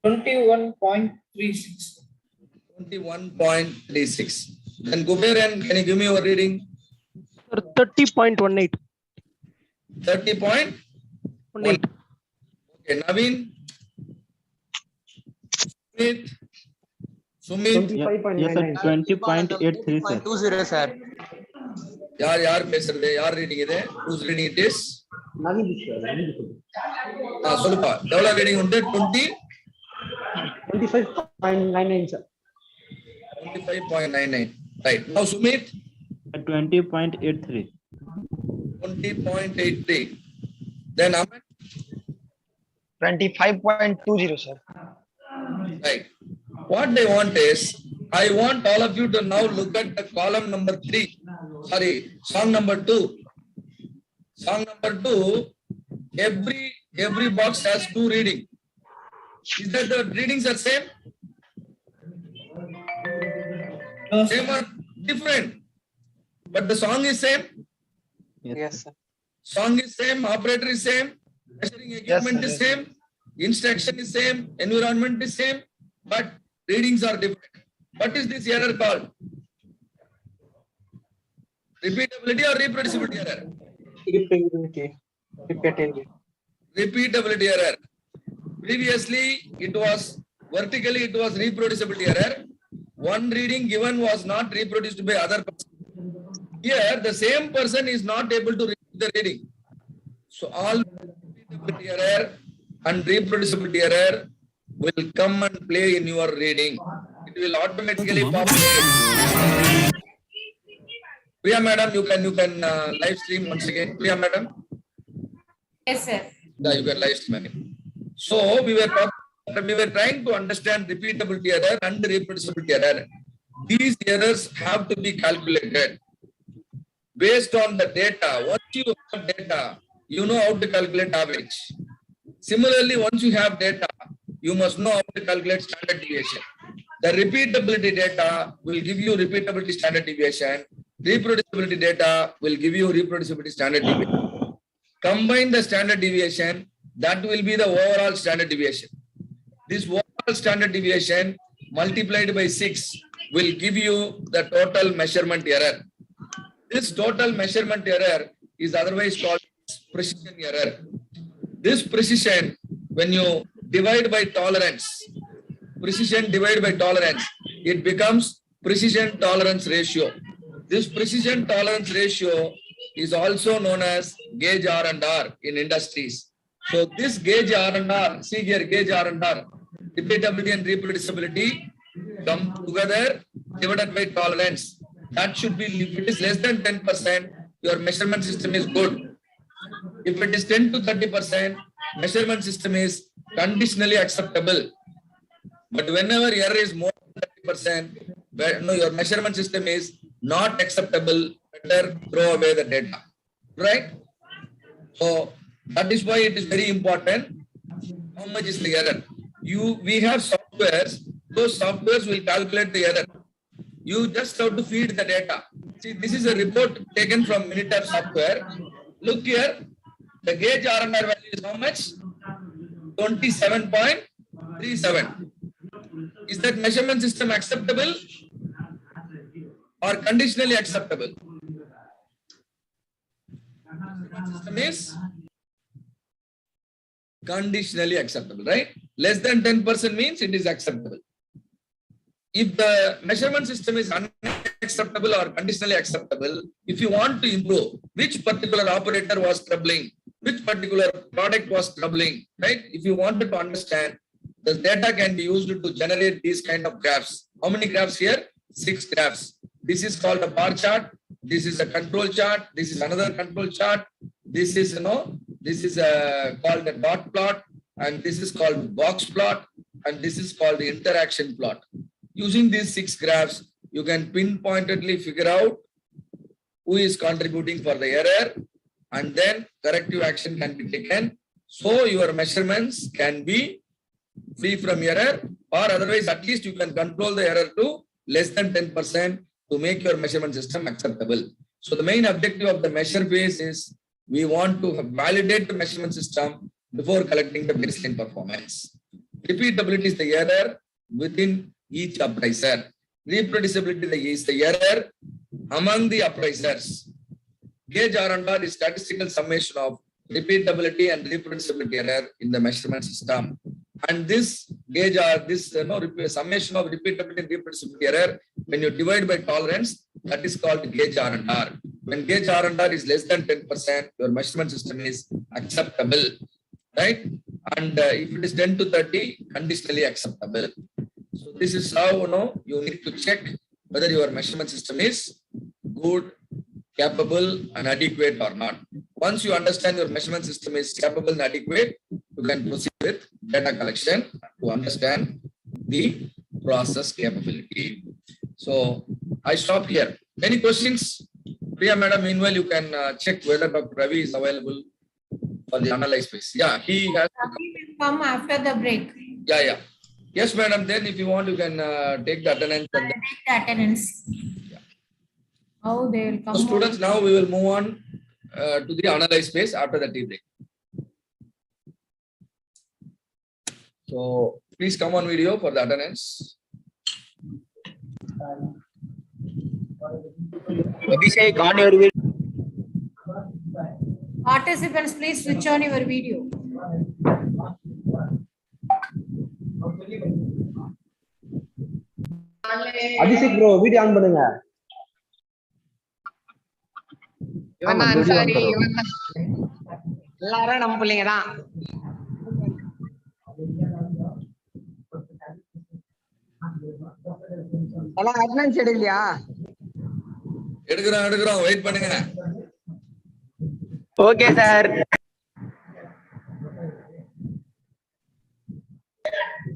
21.36. 21.36. Then Guberan, can you give me your reading? 30.18. 30.18. Okay, Naveen. Sumit. Yes, sir. 20.83, sir. 20, sir. Yaar pesarde, yaar reading ide. Whose reading it is? Solupa. Develop reading unte 25.99, sir. 25.99. Right. Now Sumit. 20.83. 20.83. Then Aman. 25.20, sir. Right. What they want is, I want all of you to now look at the column number 3. Sorry, song number 2. Song number 2. Every box has 2 reading. Is that the readings are same? No, Same or different? But the song is same. Yes, sir. Song is same. Operator is same. Measuring equipment is same. Instruction is same. Environment is same. But readings are different. What is this error called? Repeatability or reproducibility error? Repeatability error. Previously, it was vertically, it was reproducibility error. One reading given was not reproduced by other person. Here, the same person is not able to read the reading. So, all repeatability error and reproducibility error will come and play in your reading. It will automatically populate. Priya madam, you can live stream once again. Priya madam. Yes, sir. Yeah, you can live stream again. So we were trying to understand repeatability error and reproducibility error. These errors have to be calculated based on the data. Once you have data, you know how to calculate average. Similarly, once you have data, you must know how to calculate standard deviation. The repeatability data will give you repeatability standard deviation. Reproducibility data will give you reproducibility standard deviation. Combine the standard deviation, that will be the overall standard deviation. This overall standard deviation multiplied by 6 will give you the total measurement error. This total measurement error is otherwise called precision error. This precision, when you divide by tolerance, precision divided by tolerance, it becomes precision tolerance ratio. This precision tolerance ratio is also known as gauge R&R in industries. So this gauge R&R, see here, gauge R&R, repeatability and reproducibility come together divided by tolerance. That should be, if it is less than 10%, your measurement system is good. If it is 10 to 30%, measurement system is conditionally acceptable. But whenever error is more than 30%, no, your measurement system is not acceptable, better throw away the data. Right? So that is why it is very important. How much is the error? We have softwares, those softwares will calculate the error. You just have to feed the data. See, this is a report taken from Minitab software. Look here, the gauge R&R value is how much? 27.37. Is that measurement system acceptable or conditionally acceptable? Measurement system is conditionally acceptable, right? Less than 10% means it is acceptable. If the measurement system is unacceptable or conditionally acceptable, if you want to improve, which particular operator was troubling, which particular product was troubling, right? If you wanted to understand, the data can be used to generate these kind of graphs. How many graphs here? 6 graphs. This is called a bar chart. This is a control chart. This is another control chart. This is, this is called a dot plot, and this is called box plot, and this is called the interaction plot. Using these 6 graphs, you can pinpointedly figure out who is contributing for the error, and then corrective action can be taken. So your measurements can be free from error, or otherwise at least you can control the error to less than 10% to make your measurement system acceptable. So the main objective of the measure phase is we want to validate the measurement system before collecting the baseline performance. Repeatability is the error within each appraiser. Reproducibility is the error among the appraisers. Gauge R and R is statistical summation of repeatability and reproducibility error in the measurement system. And this gauge R, this summation of repeatability and reproducibility error, when you divide by tolerance, that is called gauge R and R. When gauge R and R is less than 10%, your measurement system is acceptable, right? And if it is 10 to 30, conditionally acceptable. So this is how you need to check whether your measurement system is good, capable, and adequate or not. Once you understand your measurement system is capable and adequate, you can proceed with data collection to understand the process capability. So I stop here. Any questions? Priya madam, meanwhile you can check whether Dr. Ravi is available for the analyze phase. Yeah, he has. Ravi will come after the break. Yeah. Yes, madam. Then if you want, you can take the attendance. And Take the attendance. Yeah. How they will come. So students, now we will move on to the analyze phase after the tea break. So please come on video for the attendance. Abhishek, on your video. Participants, please switch on your video. Abhishek bro video on பண்ணுங்க. இவன் தான் அன்சாரி, இவன் தான். எல்லாரும் நம்ம பிள்ளைங்க தான். எல்லாம் அட்டெண்டன்ஸ் எடுக்கலையா? எடுக்கிறோம் வெயிட் பண்ணுங்க. Okay sir.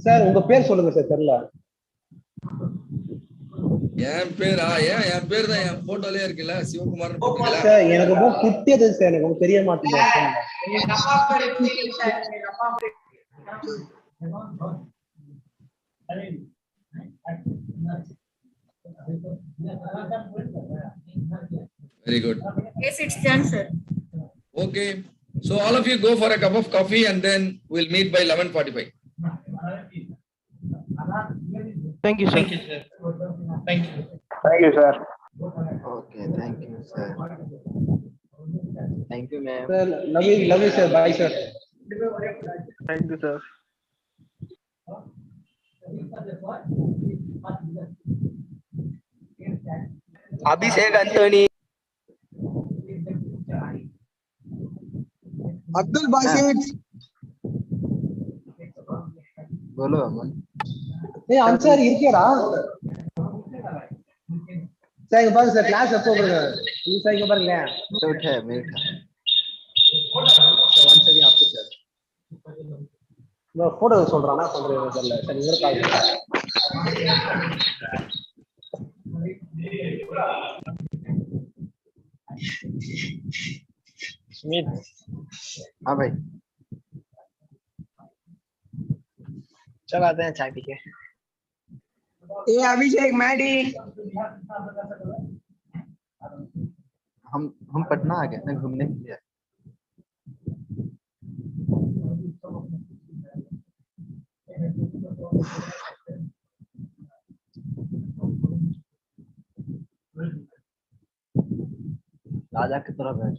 சார் உங்க பேர் சொல்லுங்க சார். தெரியல. என் பேரா? என் பேர் தான் என் போட்டோலயே இருக்குல்ல, சிவகுமார். சார் எனக்கு ரொம்ப குட்டியது சார், எனக்கு தெரிய மாட்டேங்குது. Very good. Yes, it's done, sir. Okay. So all of you go for a cup of coffee and then we'll meet by 11:45. Thank you, sir. Thank you, sir. Thank you. Thank you, sir. Okay, thank you, sir. Thank you, ma'am. Sir, love you, sir. Bye, sir. Thank you, sir. Abhishek Anthony. Abdul Basith. बोलो अमन. ஏய் Ansari இருக்கியாடா? Sir இங்க பாருங்க sir, class எப்போ போடுங்க? நீ sir இங்க பாருங்க. Mute है, म्यूट है. ஒன் செகண்ட் அப்போ சார். நான் போட்டோ சொல்றானா சொல்றேன் தெரியல. சரி இவர கால். Smith. हाँ भाई. चल आते हैं चाय पी के. ए अभिषेक मैडी. हम पटना आ गए ना घूमने के लिए. राजा की तरफ है.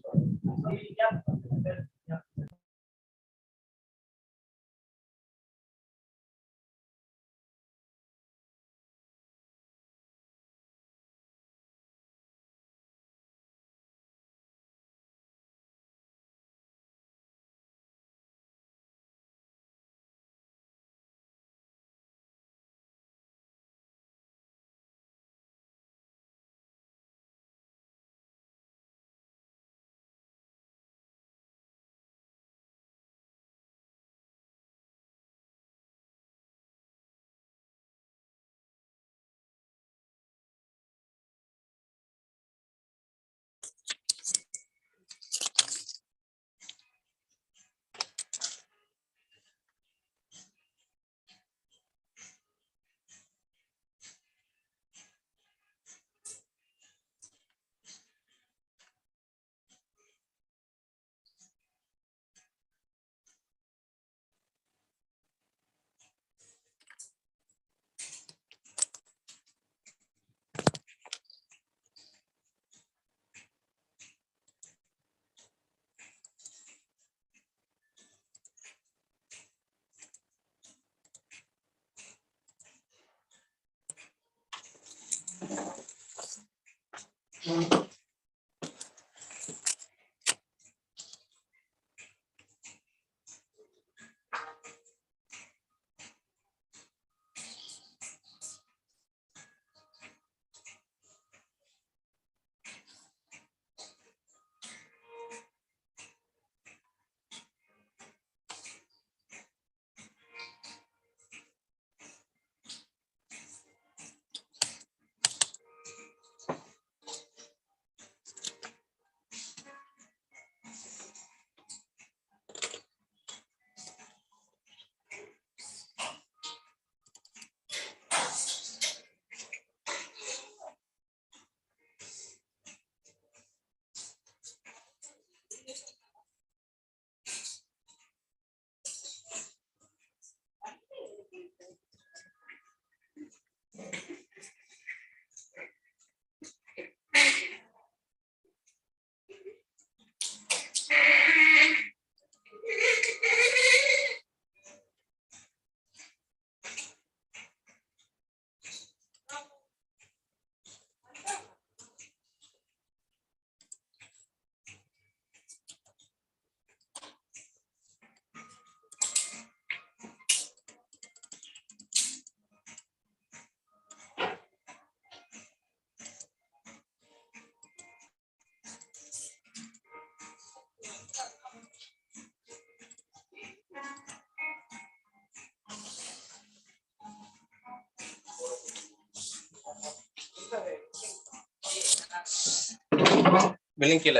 விளங்கில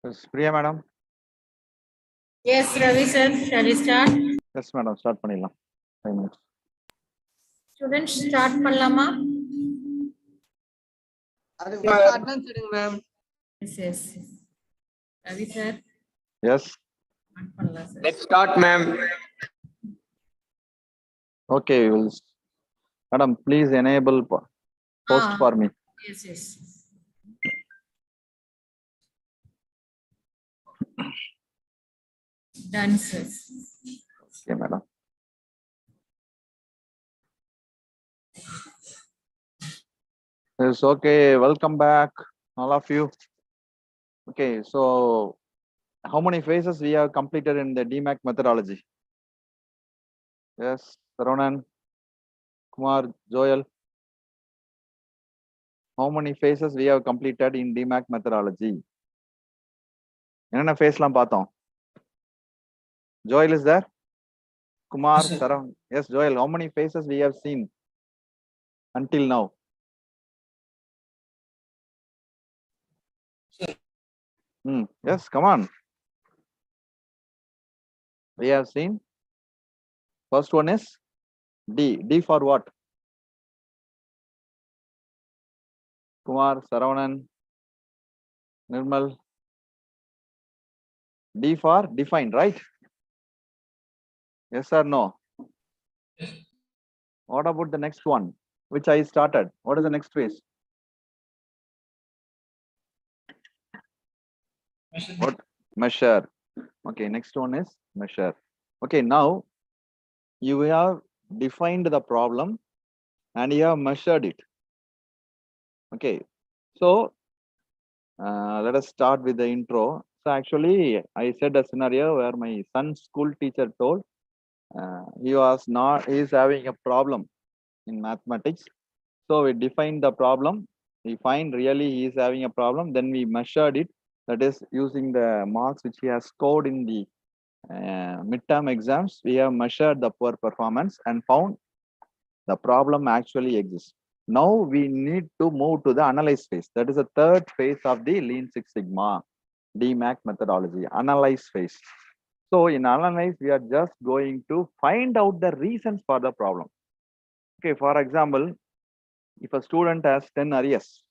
Yes, Priya madam. Yes, Ravi sir, shall we start? Yes, madam. Start பண்ணிடலாம். 5 minutes. Students start பண்ணலாமா? Attendance எடுங்க ma'am. Yes, yes. Ravi sir, Yes. start பண்ணலாம் sir. Let's start ma'am. Okay. Madam, please enable post for me. Yes, yes. Done, sir. Okay, madam. Yes, okay. Welcome back, all of you. Okay, so how many phases we have completed in the DMAC methodology? Yes, Saronan, Kumar, Joel. How many phases we have completed in DMAC methodology? என்னென்ன ஃபேஸ்லாம் பார்த்தோம்? Joel is there? Kumar, Yes, sir. Saran. Yes, Joel. How many phases we have seen until now? Sir. Yes, come on. We have seen. First one is D. D for what? Kumar, Saravanan, Nirmal. D for defined, right? Yes or no? Yes. What about the next one, which I started? What is the next phase? What? Measure. Okay, next one is measure. Okay, now you have defined the problem and you have measured it. Okay, so let us start with the intro. So actually, I said a scenario where my son's school teacher told he is having a problem in mathematics. So we defined the problem. We find really he is having a problem. Then we measured it. That is using the marks which he has scored in the midterm exams. We have measured the poor performance and found the problem actually exists. Now we need to move to the analyze phase. That is the third phase of the Lean Six Sigma DMAC methodology, analyze phase. So in analyze, we are just going to find out the reasons for the problem. Okay, for example, if a student has 10 arrears,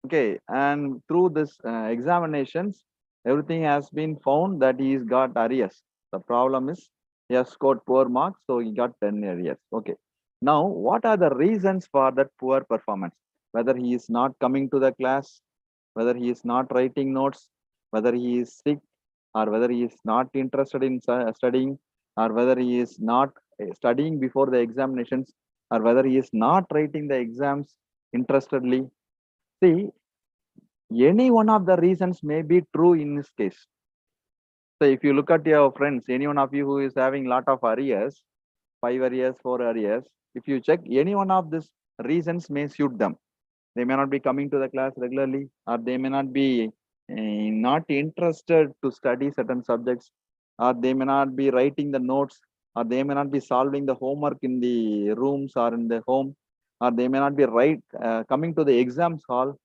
okay, and through this examinations, everything has been found that he's got arrears. The problem is he has scored poor marks, so he got 10 arrears. Okay. Now, what are the reasons for that poor performance? Whether he is not coming to the class, whether he is not writing notes, whether he is sick, or whether he is not interested in studying, or whether he is not studying before the examinations, or whether he is not writing the exams interestedly. See, any one of the reasons may be true in this case. So if you look at your friends, any one of you who is having lot of arrears, 5 arrears, 4 arrears, if you check, any one of these reasons may suit them. They may not be coming to the class regularly, or they may not be not interested to study certain subjects, or they may not be writing the notes, or they may not be solving the homework in the rooms or in the home, or they may not be coming to the exams hall.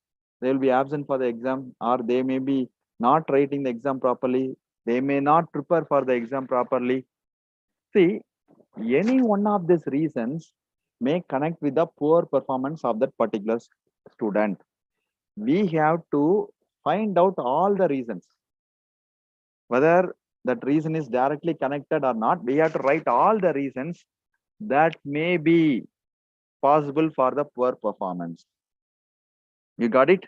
They will be absent for the exam, or they may be not writing the exam properly. They may not prepare for the exam properly. See, any one of these reasons may connect with the poor performance of that particular student. We have to find out all the reasons. Whether that reason is directly connected or not, we have to write all the reasons that may be possible for the poor performance. You got it?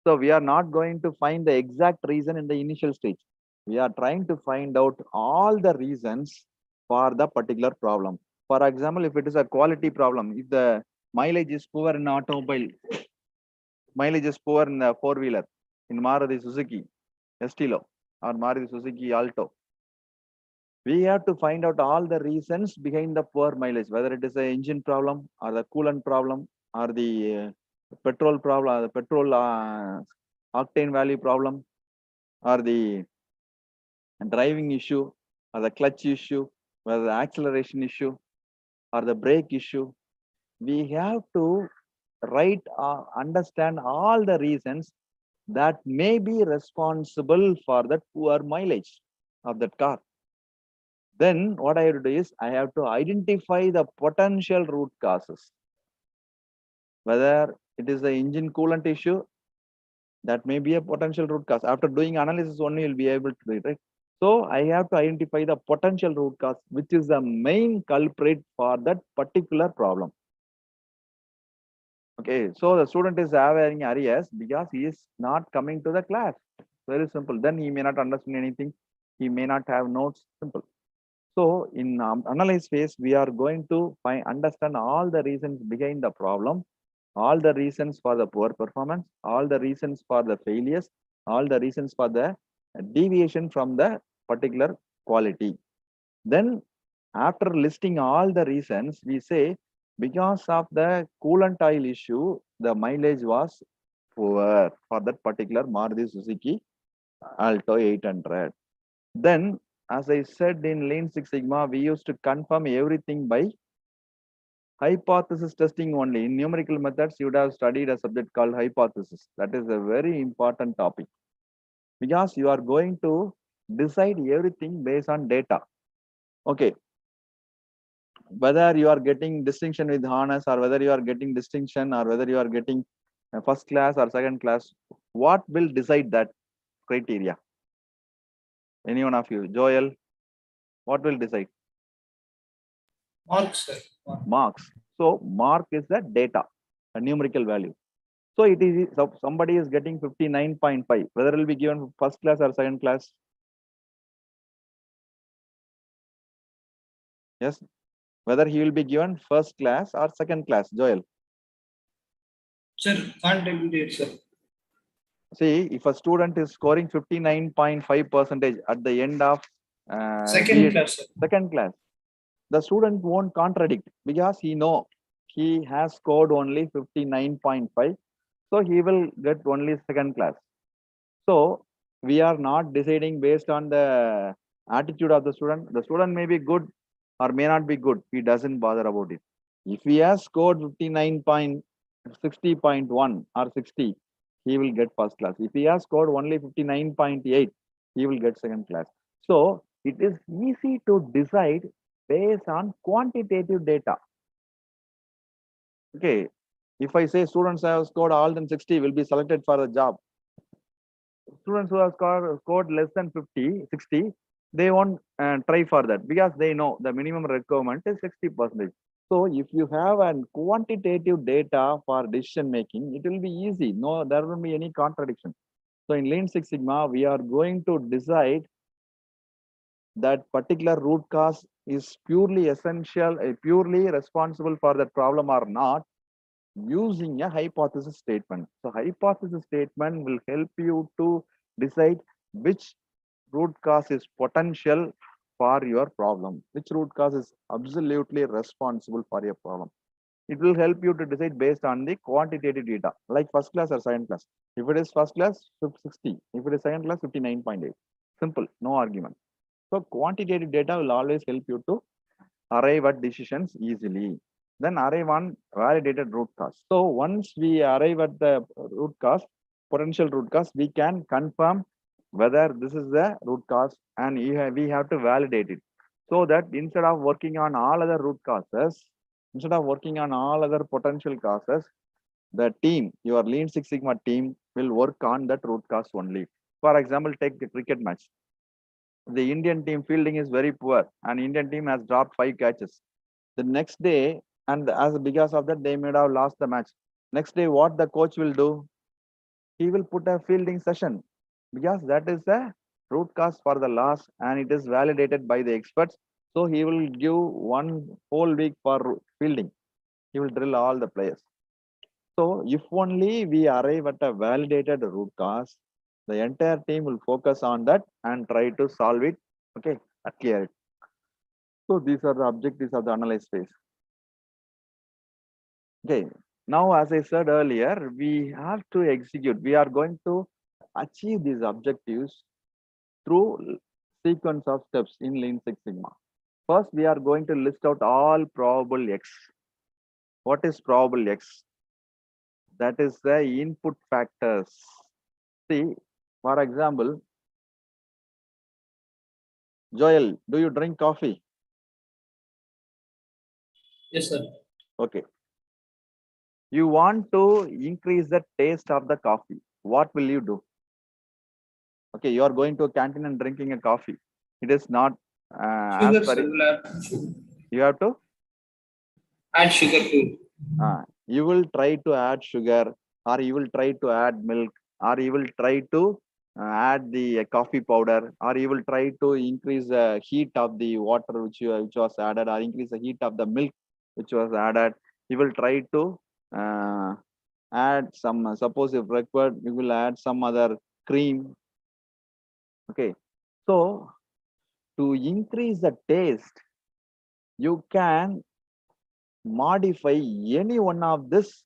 So we are not going to find the exact reason in the initial stage. We are trying to find out all the reasons for the particular problem. For example, if it is a quality problem, if the mileage is poor in automobile, mileage is poor in the four-wheeler, in Maruti Suzuki, Estilo, or Maruti Suzuki Alto, we have to find out all the reasons behind the poor mileage, whether it is the engine problem or the coolant problem or the petrol problem, the petrol octane value problem, or the driving issue, or the clutch issue, whether the acceleration issue, or the brake issue. We have to understand all the reasons that may be responsible for that poor mileage of that car. Then what I have to do is I have to identify the potential root causes. Whether it is the engine coolant issue, that may be a potential root cause. After doing analysis only, you'll be able to do it, right? So I have to identify the potential root cause, which is the main culprit for that particular problem. Okay, so the student is having arrears because he is not coming to the class. Very simple. Then he may not understand anything. He may not have notes. Simple. So in analyze phase, we are going to understand all the reasons behind the problem, all the reasons for the poor performance, all the reasons for the failures, all the reasons for the deviation from the particular quality. Then after listing all the reasons, we say because of the coolant oil issue, the mileage was poor for that particular Maruti Suzuki Alto 800. Then, as I said in Lean Six Sigma, we used to confirm everything by hypothesis testing only. In numerical methods, you would have studied a subject called hypothesis. That is a very important topic because you are going to decide everything based on data. Okay. Whether you are getting distinction with honors, or whether you are getting distinction, or whether you are getting first class or second class, what will decide that criteria? Any one of you? Joel, what will decide? Marks, sir. Marks. So mark is the data, a numerical value. So it is, so somebody is getting 59.5, whether it will be given first class or second class. Yes, whether he will be given first class or second class, Joel. Sir, can't repeat it, sir. See, if a student is scoring 59.5% at the end of Second class, sir. second class, the student won't contradict because he know he has scored only 59.5, so he will get only second class. So we are not deciding based on the attitude of the student. The student may be good or may not be good. He doesn't bother about it. If he has scored 59.60.1 or 60, he will get first class. If he has scored only 59.8, he will get second class. So it is easy to decide based on quantitative data. Okay. If I say students have scored all than 60 will be selected for the job. Students who have scored less than 50, 60, they won't try for that because they know the minimum requirement is 60%. So if you have a quantitative data for decision making, it will be easy. No, there won't be any contradiction. So in Lean Six Sigma, we are going to decide that particular root cause is purely essential, purely responsible for that problem or not, using a hypothesis statement. So hypothesis statement will help you to decide which root cause is potential for your problem, which root cause is absolutely responsible for your problem. It will help you to decide based on the quantitative data, like first class or second class. If it is first class, 60. If it is second class, 59.8. Simple, no argument. So quantitative data will always help you to arrive at decisions easily. Then arrive on validated root cause. So once we arrive at the root cause, potential root cause, we can confirm whether this is the root cause and we have to validate it. So that instead of working on all other root causes, instead of working on all other potential causes, the team, your Lean Six Sigma team will work on that root cause only. For example, take a cricket match. The Indian team fielding is very poor and Indian team has dropped 5 catches. The next day, and as because of that, they may have lost the match. Next day, what the coach will do? He will put a fielding session because that is the root cause for the loss and it is validated by the experts. So he will give one whole week for fielding. He will drill all the players. So if only we arrive at a validated root cause, the entire team will focus on that and try to solve it. Okay, clear it. So these are the objectives of the analyze phase. Okay, now as I said earlier, we have to execute. We are going to achieve these objectives through sequence of steps in Lean Six Sigma. First, we are going to list out all probable X. What is probable X? That is the input factors. See, for example, Joel, do you drink coffee? Yes, sir. Okay. You want to increase the taste of the coffee. What will you do? Okay, you are going to a canteen and drinking a coffee. It is not Sugar, as per sir. We'll add sugar. you have to Add sugar to. you will try to add sugar or you will try to add milk or you will try to add the coffee powder or you will try to increase the heat of the water which was added or increase the heat of the milk which was added. You will try to add some suppose if required you will add some other cream. Okay, so to increase the taste you can modify any one of this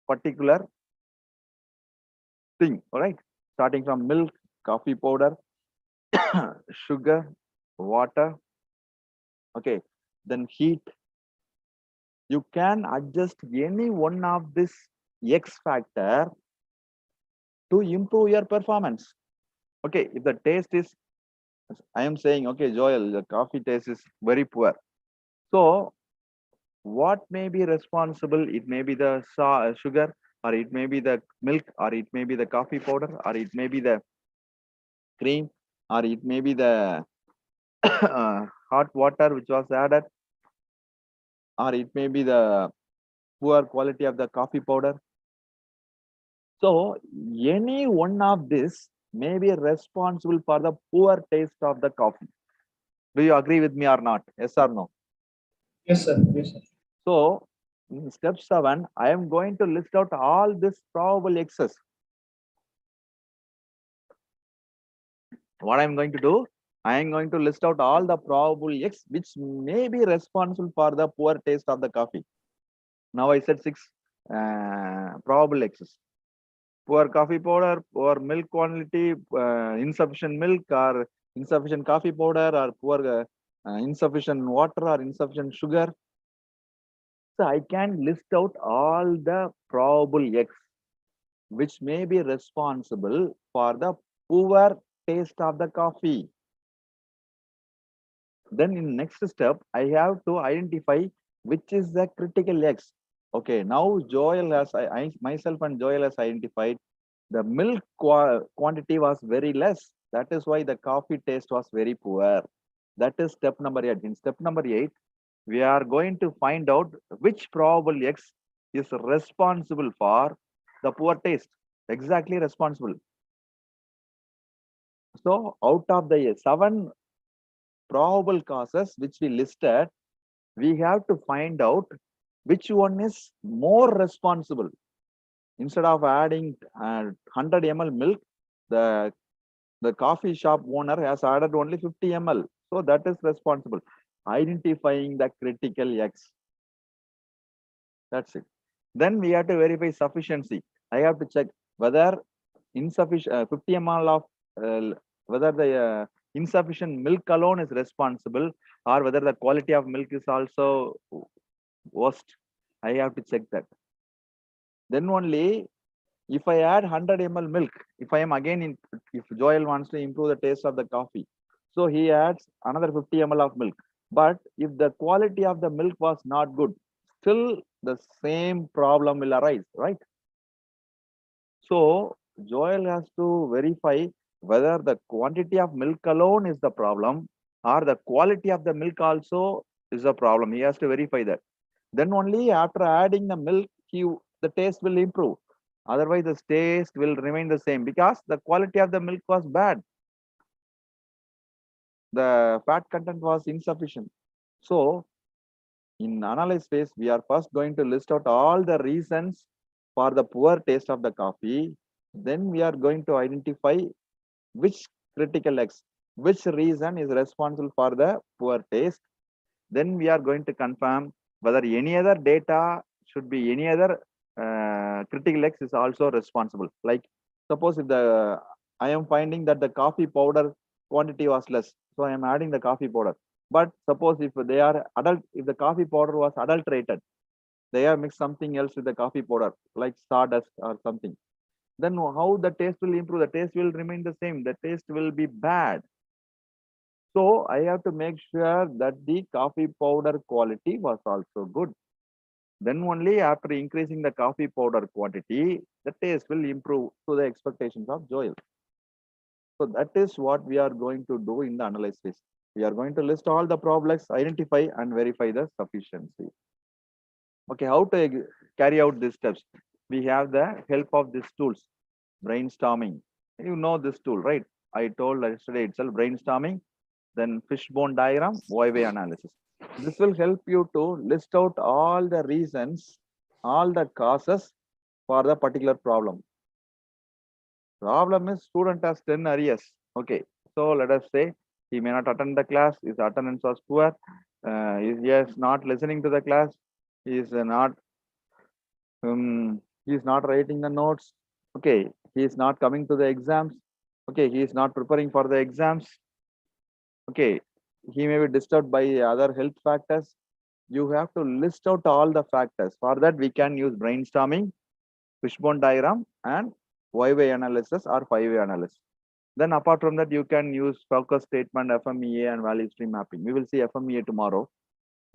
particular thing, all right? Starting from milk, coffee powder, sugar, water, okay, then heat. You can adjust any one of this X factor to improve your performance. Okay, if the taste is, I am saying, okay, Joel, the coffee taste is very poor. So what may be responsible? It may be the sugar, or it may be the milk, or it may be the coffee powder, or it may be the cream, or it may be the hot water which was added, or it may be the poor quality of the coffee powder. So any one of this may be responsible for the poor taste of the coffee. Do you agree with me or not? Yes or no? Yes, sir. Yes, sir. So in step 7, I am going to list out all this probable X's. What I'm going to do, I am going to list out all the probable X which may be responsible for the poor taste of the coffee. Now I said 6 probable X's. Poor coffee powder, poor milk quality, insufficient milk or insufficient coffee powder, or poor insufficient water or insufficient sugar. So I can list out all the probable X which may be responsible for the poor taste of the coffee. Then in next step, I have to identify which is the critical X. Okay, now Joel has, myself and Joel has identified the milk quantity was very less. That is why the coffee taste was very poor. That is step number 8. In step number 8, we are going to find out which probable X is responsible for the poor taste. Exactly responsible. So out of the 7 probable causes which we listed, we have to find out which one is more responsible. Instead of adding 100 ml milk, the coffee shop owner has added only 50 ml. So that is responsible. Identifying the critical X. That's it. Then we have to verify sufficiency. I have to check whether insufficient 50 ml of whether the insufficient milk alone is responsible, or whether the quality of milk is also worst. I have to check that. Then only if I add 100 ml milk, if I am again if Joel wants to improve the taste of the coffee, so he adds another 50 ml of milk. But if the quality of the milk was not good, still the same problem will arise, right? So Joel has to verify whether the quantity of milk alone is the problem, or the quality of the milk also is a problem. He has to verify that. Then only after adding the milk, the taste will improve. Otherwise, the taste will remain the same because the quality of the milk was bad. The fat content was insufficient. So in analyze phase, we are first going to list out all the reasons for the poor taste of the coffee. Then we are going to identify which critical X, which reason is responsible for the poor taste. Then we are going to confirm whether any other data should be any other critical X is also responsible. Like suppose if I am finding that the coffee powder quantity was less, so I am adding the coffee powder. But suppose if they are if the coffee powder was adulterated, they have mixed something else with the coffee powder, like sawdust or something. Then how the taste will improve? The taste will remain the same. The taste will be bad. So I have to make sure that the coffee powder quality was also good. Then only after increasing the coffee powder quantity, the taste will improve to the expectations of Joel. So that is what we are going to do in the analysis. We are going to list all the problems, identify and verify the sufficiency. Okay, how to carry out these steps? We have the help of these tools, brainstorming. You know this tool, right? I told yesterday itself, brainstorming, then fishbone diagram, Y-way analysis. This will help you to list out all the reasons, all the causes for the particular problem. Problem is student has 10 arrears. Okay, so let us say he may not attend the class, his attendance was poor, he is not listening to the class, he is not writing the notes. Okay, he is not coming to the exams. Okay, he is not preparing for the exams. Okay, he may be disturbed by other health factors. You have to list out all the factors. For that, we can use brainstorming, fishbone diagram, and Y-way analysis or 5-way analysis. Then apart from that, you can use focus statement, FMEA, and value stream mapping. We will see FMEA tomorrow.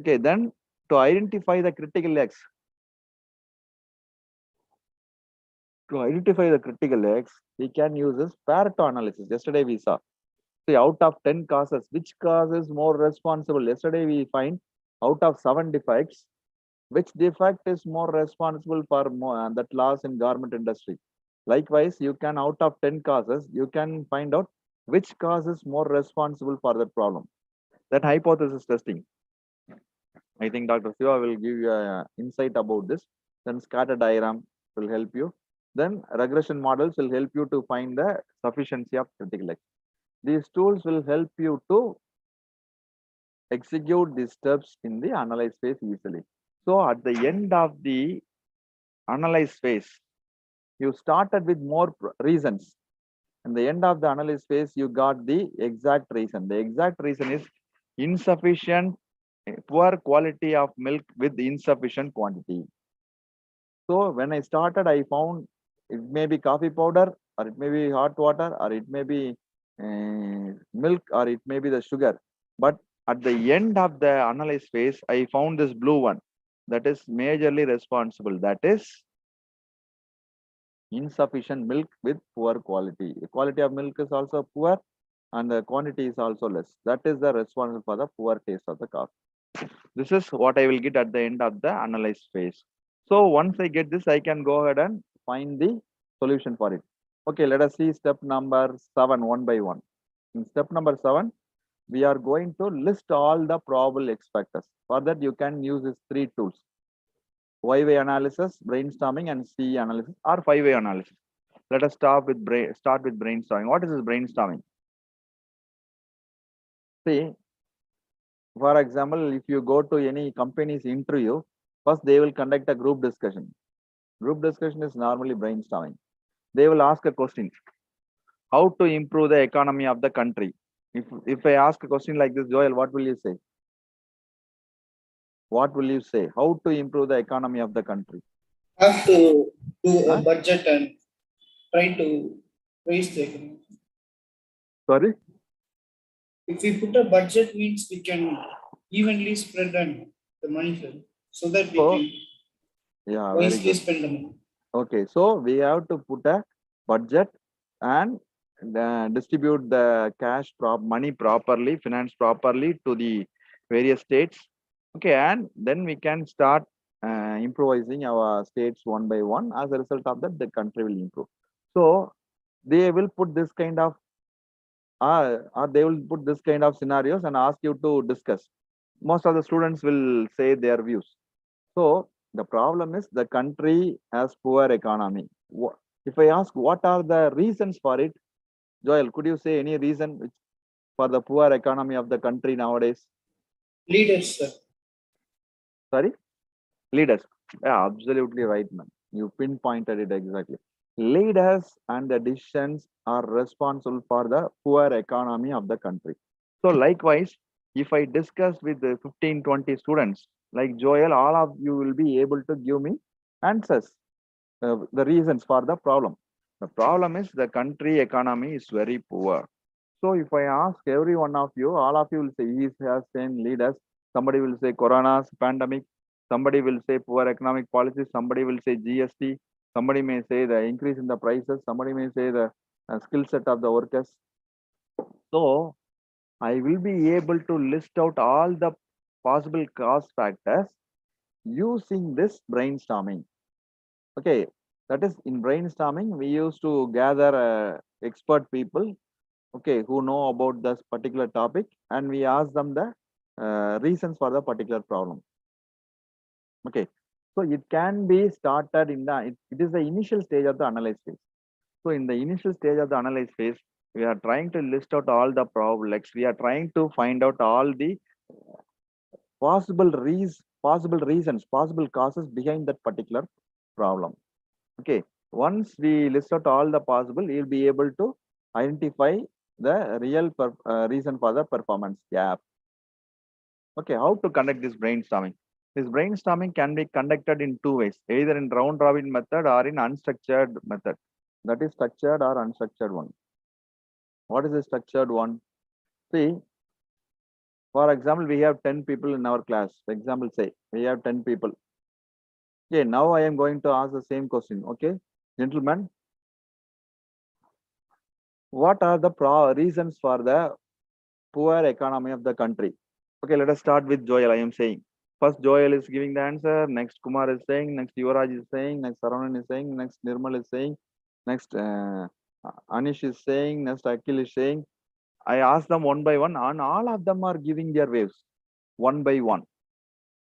Okay, then to identify the critical X. To identify the critical X, we can use this Pareto analysis. Yesterday we saw. See, out of 10 causes, which cause is more responsible? Yesterday we find out of 7 defects, which defect is more responsible for that loss in garment industry? Likewise, you can, out of 10 causes, you can find out which cause is more responsible for that problem. That hypothesis testing. I think Dr. Siva will give you an insight about this. Then scatter diagram will help you. Then regression models will help you to find the sufficiency of critical X. These tools will help you to execute these steps in the analyze phase easily. So at the end of the analyze phase, you started with more reasons. In the end of the analysis phase, you got the exact reason. The exact reason is insufficient, poor quality of milk with insufficient quantity. So when I started, I found it may be coffee powder, or it may be hot water, or it may be milk, or it may be the sugar. But at the end of the analysis phase, I found this blue one that is majorly responsible. That is insufficient milk with poor quality. The quality of milk is also poor and the quantity is also less. That is the responsible for the poor taste of the coffee. This is what I will get at the end of the analyze phase. So once I get this, I can go ahead and find the solution for it. Okay, let us see step number 7 one by one. In step number 7, we are going to list all the probable X factors. For that, you can use these 3 tools: Y-way analysis, brainstorming, and C analysis, or 5-way analysis. Let us start with brainstorming. What is this brainstorming? See, for example, if you go to any company's interview, first they will conduct a group discussion. Group discussion is normally brainstorming. They will ask a question: how to improve the economy of the country? If I ask a question like this, Joel, what will you say? What will you say? How to improve the economy of the country? Have to do a budget and try to raise the economy. Sorry? If we put a budget, means we can evenly spread on the money, sir, so that we can wisely spend the money. Okay, so we have to put a budget and distribute the money properly, finance properly to the various states. Okay, and then we can start improvising our states one by one. As a result of that, the country will improve. So they will put this kind of scenarios and ask you to discuss. Most of the students will say their views. So the problem is the country has poor economy. If I ask what are the reasons for it, Joel, could you say any reason for the poor economy of the country nowadays? Leaders, sir. Sorry? Leaders. Yeah, absolutely right, man. You pinpointed it exactly. Leaders and the decisions are responsible for the poor economy of the country. So likewise, if I discuss with the 15-20 students like Joel, all of you will be able to give me answers, the reasons for the problem. The problem is the country economy is very poor. So if I ask every one of you, all of you will say he has same leaders. Somebody will say Corona's pandemic. Somebody will say poor economic policies. Somebody will say GST. Somebody may say the increase in the prices. Somebody may say the skill set of the workers. So I will be able to list out all the possible cause factors using this brainstorming. Okay, that is, in brainstorming, we used to gather expert people, okay, who know about this particular topic, and we ask them the reasons for the particular problem. Okay, so it can be started in it is the initial stage of the analysis phase. So in the initial stage of the analysis phase, we are trying to list out all the problems. We are trying to find out all the possible reasons, possible causes behind that particular problem. Okay, once we list out all the possible, you'll be able to identify the real reason for the performance gap. Okay, how to conduct this brainstorming? This brainstorming can be conducted in 2 ways, either in round robin method or in unstructured method. That is structured or unstructured one. What is the structured one? See, for example, we have 10 people in our class. For example, say we have 10 people. Okay, now I am going to ask the same question. Okay, gentlemen, what are the reasons for the poor economy of the country? Okay, let us start with Joel. I am saying. First, Joel is giving the answer. Next, Kumar is saying. Next, Yuvraj is saying. Next, Saranand is saying. Next, Nirmal is saying. Next, Anish is saying, next Akhil is saying, I asked them one by one, and all of them are giving their waves one by one.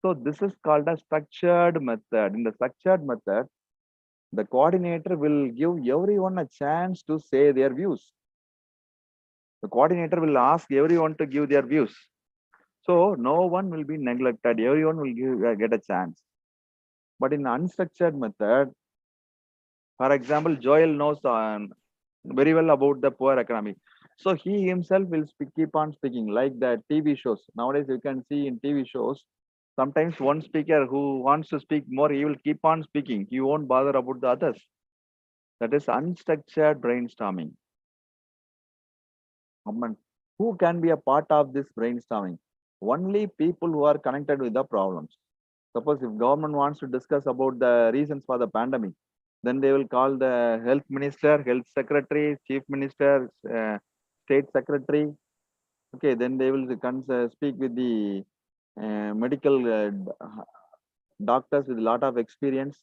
So this is called a structured method. In the structured method, the coordinator will give everyone a chance to say their views. The coordinator will ask everyone to give their views. So no one will be neglected. Everyone will get a chance. But in unstructured method, for example, Joel knows very well about the poor economy. So he himself will keep on speaking like the TV shows. Nowadays, you can see in TV shows, sometimes one speaker who wants to speak more, he will keep on speaking. He won't bother about the others. That is unstructured brainstorming. Who can be a part of this brainstorming? Only people who are connected with the problems. Suppose if government wants to discuss about the reasons for the pandemic, then they will call the health minister, health secretary, chief minister, state secretary. Okay, then they will speak with the medical doctors with a lot of experience.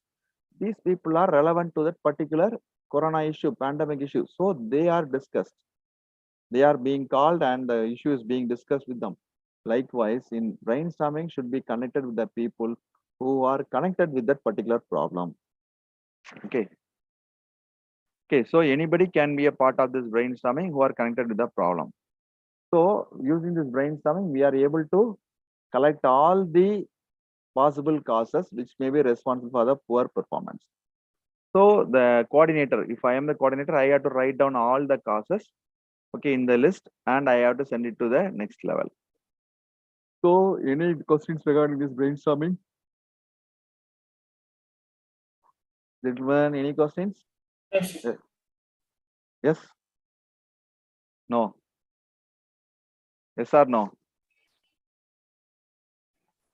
These people are relevant to that particular corona issue, pandemic issue. So they are discussed. They are being called and the issue is being discussed with them. Likewise, in brainstorming should be connected with the people who are connected with that particular problem. Okay. Okay, so anybody can be a part of this brainstorming who are connected with the problem. So using this brainstorming, we are able to collect all the possible causes which may be responsible for the poor performance. So the coordinator, if I am the coordinator, I have to write down all the causes, okay, in the list, and I have to send it to the next level. So any questions regarding this brainstorming? Gentlemen, any questions? Yes. Yes? No? Yes or no?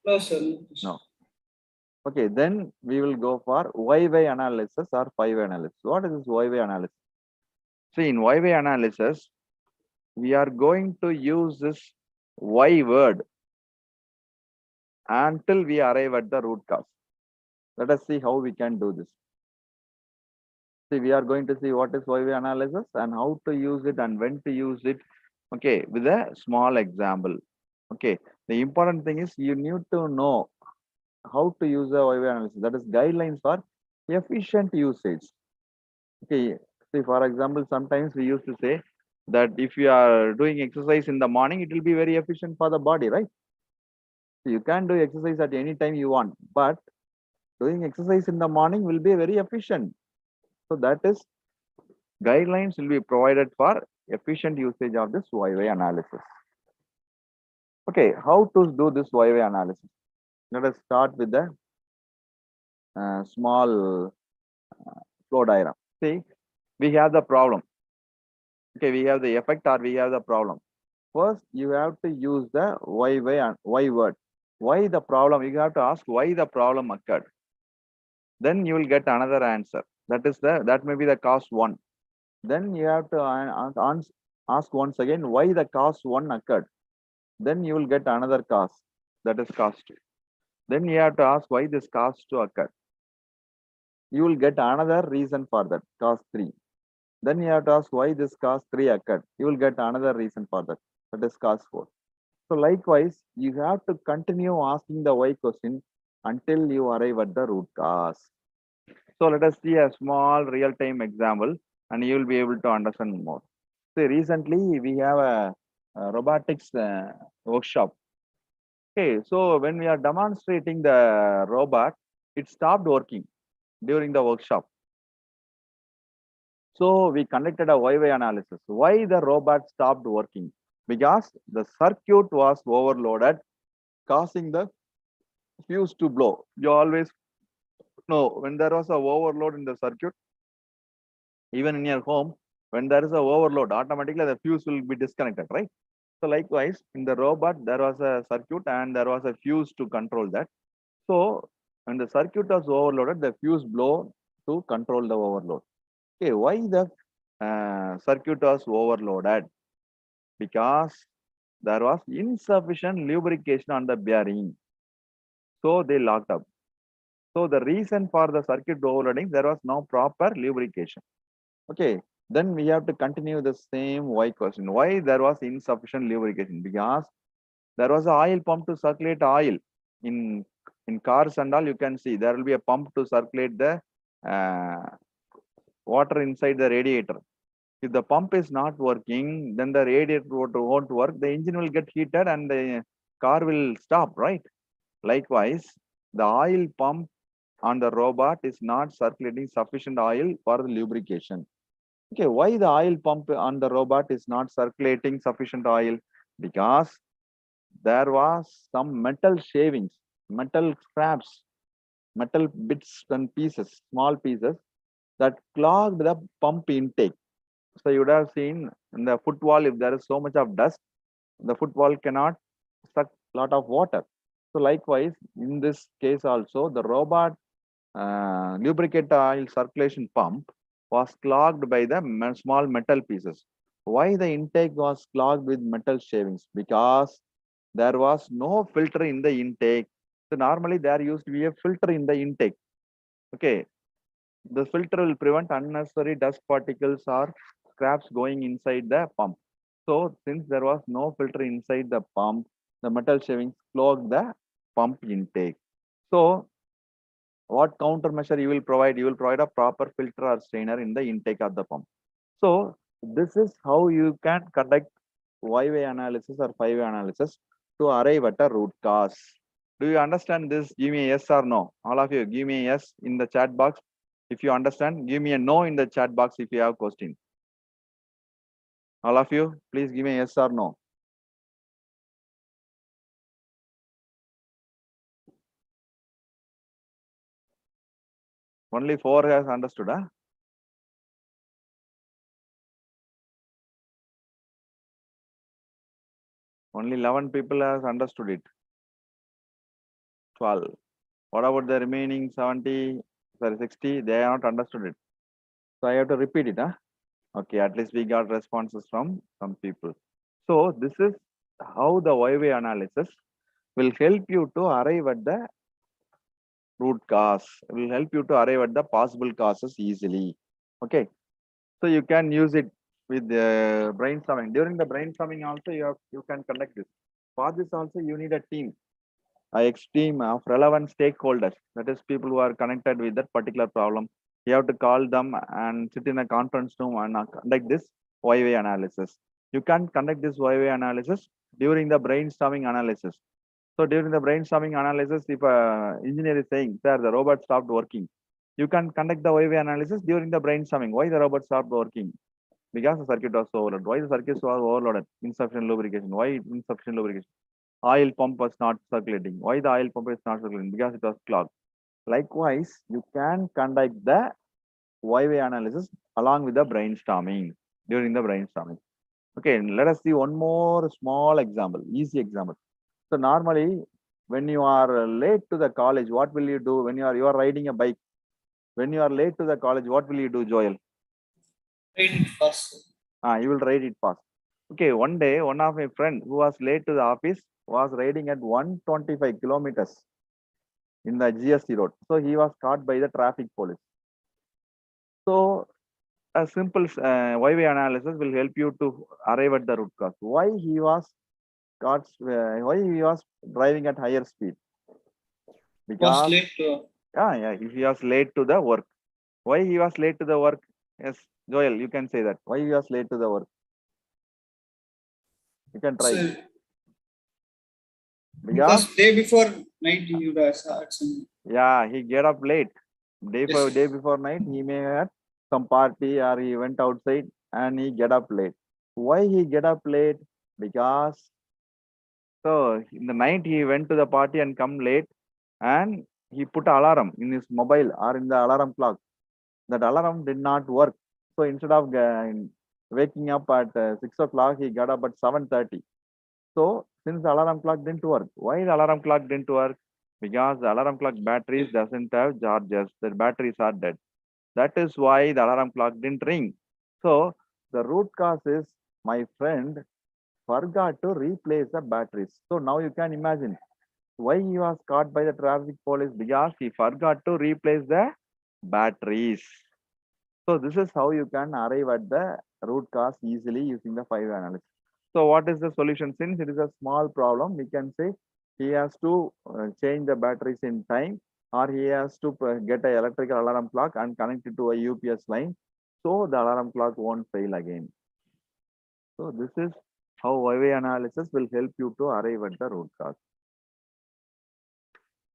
No, sir. No. Okay, then we will go for Y-way analysis or 5-way analysis. What is this Y-way analysis? See, in Y-way analysis, we are going to use this Y word until we arrive at the root cause. Let us see how we can do this. See, we are going to see what is Y-way analysis and how to use it and when to use it. Okay, with a small example. Okay, the important thing is you need to know how to use the Y-way analysis. That is guidelines for efficient usage. Okay, see, for example, sometimes we used to say that if you are doing exercise in the morning, it will be very efficient for the body, right? So you can do exercise at any time you want, but doing exercise in the morning will be very efficient. So that is guidelines will be provided for efficient usage of this Y-way analysis. Okay, how to do this Y-way analysis? Let us start with the small flow diagram. See, we have the problem. Okay, we have the effect or we have the problem. First, you have to use the Y word. Why the problem? You have to ask why the problem occurred. Then you will get another answer. That may be the cause 1. Then you have to ask once again why the cause 1 occurred. Then you will get another cause, that is cause 2. Then you have to ask why this cause 2 occurred. You will get another reason for that, cause 3. Then you have to ask why this cause 3 occurred. You will get another reason for that, that is cause 4. So likewise, you have to continue asking the why question until you arrive at the root cause. So let us see a small real-time example and you will be able to understand more. See, recently we have a robotics workshop. Okay, so when we are demonstrating the robot, it stopped working during the workshop. So we conducted a Y-way analysis. Why the robot stopped working? Because the circuit was overloaded, causing the fuse to blow. You always know when there was a overload in the circuit, even in your home, when there is a overload, automatically the fuse will be disconnected, right? So likewise, in the robot, there was a circuit and there was a fuse to control that. So when the circuit was overloaded, the fuse blow to control the overload. Okay, why the circuit was overloaded? Because there was insufficient lubrication on the bearing. So they locked up. So the reason for the circuit overloading, there was no proper lubrication. Okay, then we have to continue the same why question. Why there was insufficient lubrication? Because there was an oil pump to circulate oil. In cars and all, you can see there will be a pump to circulate the water inside the radiator. If the pump is not working, then the radiator won't work. The engine will get heated and the car will stop, right? Likewise, the oil pump on the robot is not circulating sufficient oil for the lubrication. Okay, why the oil pump on the robot is not circulating sufficient oil? Because there was some metal shavings, metal scraps, metal bits and pieces, small pieces that clogged the pump intake. So you would have seen in the footwall, if there is so much of dust, the footwall cannot suck a lot of water. So likewise, in this case also, the robot lubricant oil circulation pump was clogged by the small metal pieces. Why the intake was clogged with metal shavings? Because there was no filter in the intake. So normally there used to be a filter in the intake. Okay, the filter will prevent unnecessary dust particles or scraps going inside the pump. So since there was no filter inside the pump, the metal shavings clogged the pump intake. So what countermeasure you will provide? You will provide a proper filter or strainer in the intake of the pump. So this is how you can conduct Y-way analysis or 5-way analysis to arrive at a root cause. Do you understand this? Give me a yes or no. All of you, give me a yes in the chat box. If you understand, give me a no in the chat box if you have question. All of you, please give me a yes or no. Only 4 has understood, huh? Only 11 people has understood it. 12. What about the remaining 70, sorry, 60? They have not understood it. So I have to repeat it, huh? Okay, at least we got responses from some people. So this is how the Y-way analysis will help you to arrive at the root cause, will help you to arrive at the possible causes easily. Okay, so you can use it with the brainstorming. During the brainstorming also, you can conduct this. For this also, you need a team, a team of relevant stakeholders. That is, people who are connected with that particular problem. You have to call them and sit in a conference room and conduct this Y-way analysis. You can conduct this Y-way analysis during the brainstorming analysis. So during the brainstorming analysis, if an engineer is saying, sir, the robot stopped working, you can conduct the Y-way analysis during the brainstorming. Why the robot stopped working? Because the circuit was overloaded. Why the circuit was overloaded? Insufficient lubrication. Why insufficient lubrication? Oil pump was not circulating. Why the oil pump is not circulating? Because it was clogged. Likewise, you can conduct the Y-way analysis along with the brainstorming during the brainstorming. Okay, let us see one more small example, easy example. So normally, when you are late to the college, what will you do? When you are riding a bike, when you are late to the college, what will you do, Joel? Ride it fast. You will ride it fast. Okay, one day, one of my friend who was late to the office was riding at 125 kilometers in the GST road. So he was caught by the traffic police. So a simple Y-way analysis will help you to arrive at the root cause. Why he was caught? Why he was driving at higher speed? Because late to... if he was late to the work. Why he was late to the work? Yes, Joel, you can say that. Why he was late to the work? You can try. So, because day before night you would have some... Yeah, he get up late. Day before night, he may have some party or he went outside and he get up late. Why he get up late? Because so in the night he went to the party and come late and he put alarm in his mobile or in the alarm clock. That alarm did not work. So instead of waking up at 6 o'clock, he got up at 7:30. So since the alarm clock didn't work, why the alarm clock didn't work? Because the alarm clock batteries doesn't have chargers. The batteries are dead. That is why the alarm clock didn't ring. So the root cause is my friend forgot to replace the batteries. So now you can imagine why he was caught by the traffic police, because he forgot to replace the batteries. So this is how you can arrive at the root cause easily using the 5 analysis. So what is the solution? Since it is a small problem, we can say he has to change the batteries in time, or he has to get an electrical alarm clock and connect it to a UPS line, so the alarm clock won't fail again. So this is how Y-way analysis will help you to arrive at the root cause.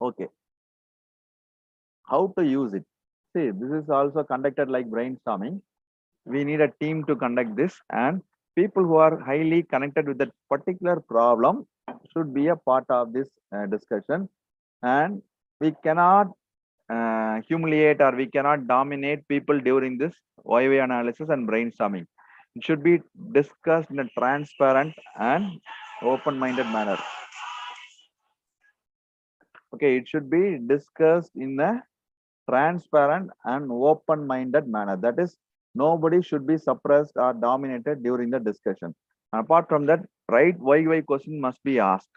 Okay. How to use it? See, this is also conducted like brainstorming. We need a team to conduct this, and people who are highly connected with that particular problem should be a part of this discussion. And we cannot humiliate, or we cannot dominate people during this Y-way analysis and brainstorming. It should be discussed in a transparent and open-minded manner. Okay, it should be discussed in a transparent and open-minded manner. That is, nobody should be suppressed or dominated during the discussion. Apart from that, right why question must be asked.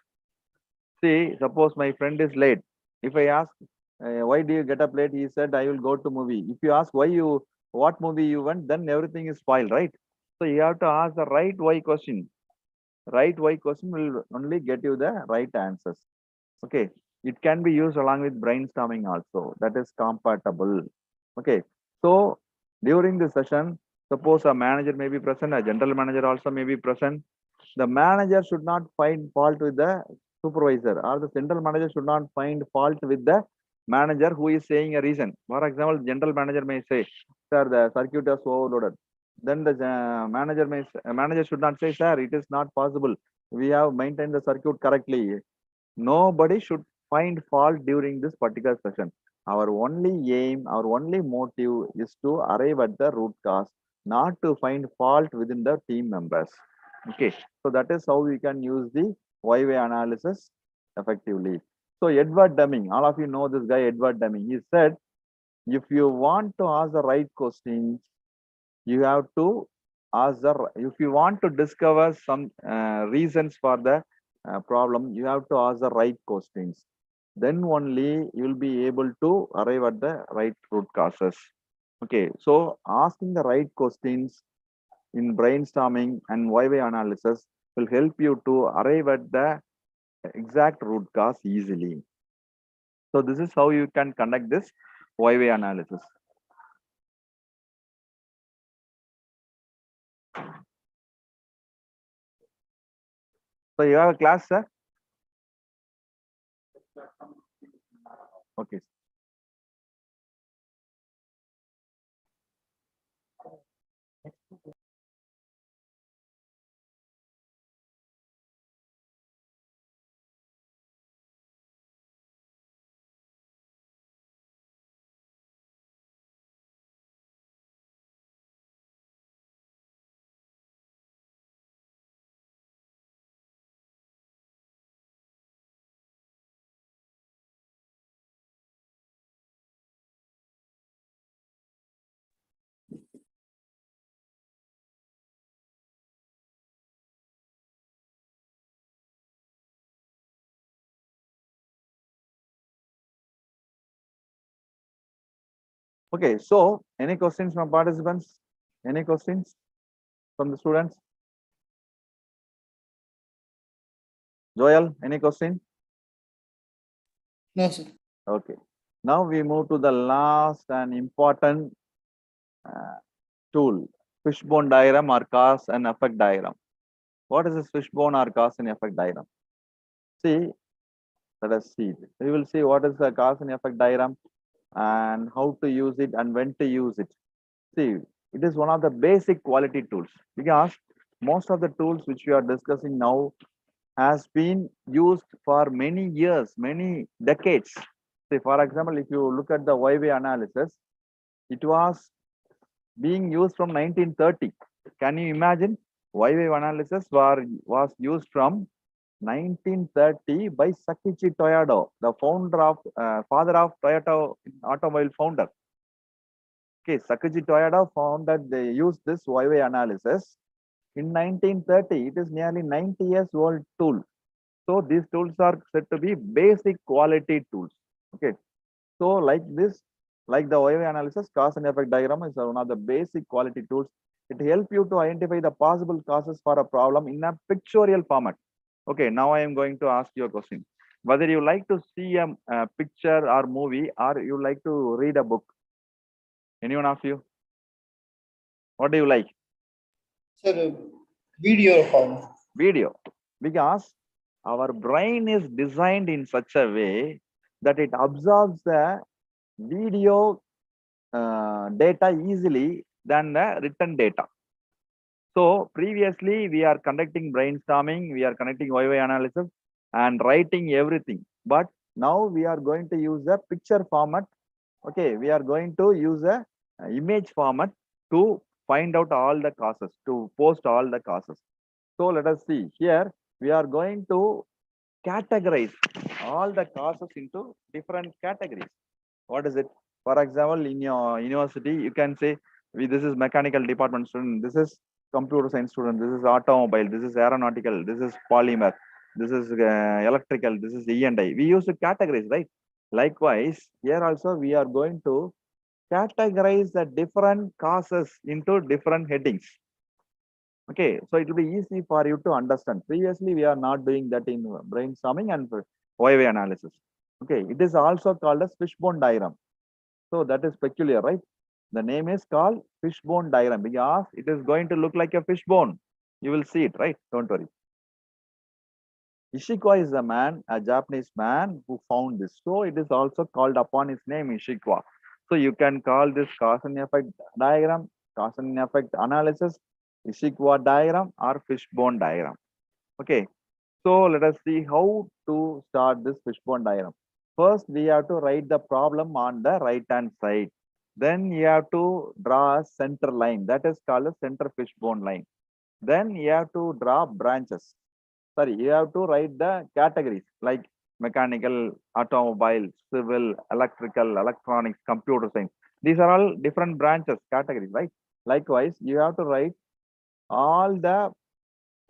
See, suppose my friend is late. If I ask, why do you get up late? He said, I will go to movie. If you ask what movie you went, then everything is spoiled, right? So you have to ask the right why question. Right why question will only get you the right answers. Okay. It can be used along with brainstorming also. That is compatible. Okay. So during the session, suppose a manager may be present, a general manager also may be present. The manager should not find fault with the supervisor, or the general manager should not find fault with the manager who is saying a reason. For example, general manager may say, sir, the circuit is overloaded. Then the manager should not say, sir, it is not possible. We have maintained the circuit correctly. Nobody should find fault during this particular session. Our only aim, our only motive is to arrive at the root cause, not to find fault within the team members. Okay, so that is how we can use the Y-way analysis effectively. So Edward Deming, all of you know this guy Edward Deming. He said, if you want to ask the right questions, you have to ask if you want to discover some reasons for the problem, you have to ask the right questions. Then only you will be able to arrive at the right root causes. Okay, so asking the right questions in brainstorming and Y-way analysis will help you to arrive at the exact root cause easily. So this is how you can conduct this Y-way analysis. So you have a class, sir? Okay. Okay, so any questions from participants? Any questions from the students? Joel, any question? No, sir. Okay. Now we move to the last and important tool, fishbone diagram or cause and effect diagram. What is this fishbone or cause and effect diagram? See, let us see. We will see what is the cause and effect diagram and how to use it and when to use it. See, it is one of the basic quality tools, because most of the tools which we are discussing now has been used for many years, many decades. Say, for example, if you look at the Y-way analysis, it was being used from 1930. Can you imagine? Y-way analysis was used from 1930 by Sakichi Toyoda, the father of Toyota automobile founder. Okay, Sakichi Toyoda found that they used this Y-way analysis in 1930. It is nearly 90 years old tool. So these tools are said to be basic quality tools. Okay, so like this, Like the OIV analysis, cause and effect diagram is one of the basic quality tools. It helps you to identify the possible causes for a problem in a pictorial format. Okay, now I am going to ask you a question. Whether you like to see a picture or movie, or you like to read a book? Anyone of you? What do you like? Sir, video form. Video. Because our brain is designed in such a way that it absorbs the video data easily than the written data. So previously we are conducting brainstorming, we are conducting OIV analysis and writing everything. But now we are going to use a picture format. Okay, we are going to use a image format to find out all the causes, to post all the causes. So let us see here. We are going to categorize all the causes into different categories. What is it? For example, in your university, you can say, this is mechanical department student, this is computer science student, this is automobile, this is aeronautical, this is polymer, this is electrical, this is E&I. We use to categorize, right? Likewise, here also we are going to categorize the different causes into different headings. Okay, so it will be easy for you to understand. Previously, we are not doing that in brainstorming and OIV analysis. Okay, it is also called as fishbone diagram. So that is peculiar, right? The name is called fishbone diagram because it is going to look like a fishbone. You will see it, right? Don't worry. Ishikawa is a man, a Japanese man who found this. So it is also called upon his name, Ishikawa. So you can call this cause and effect diagram, cause and effect analysis, Ishikawa diagram or fishbone diagram. Okay. So let us see how to start this fishbone diagram. First, we have to write the problem on the right hand side. Then you have to draw a center line. That is called a center fishbone line. Then you have to draw branches. Sorry, you have to write the categories like mechanical, automobile, civil, electrical, electronics, computer science. These are all different branches, categories, right? Likewise, you have to write all the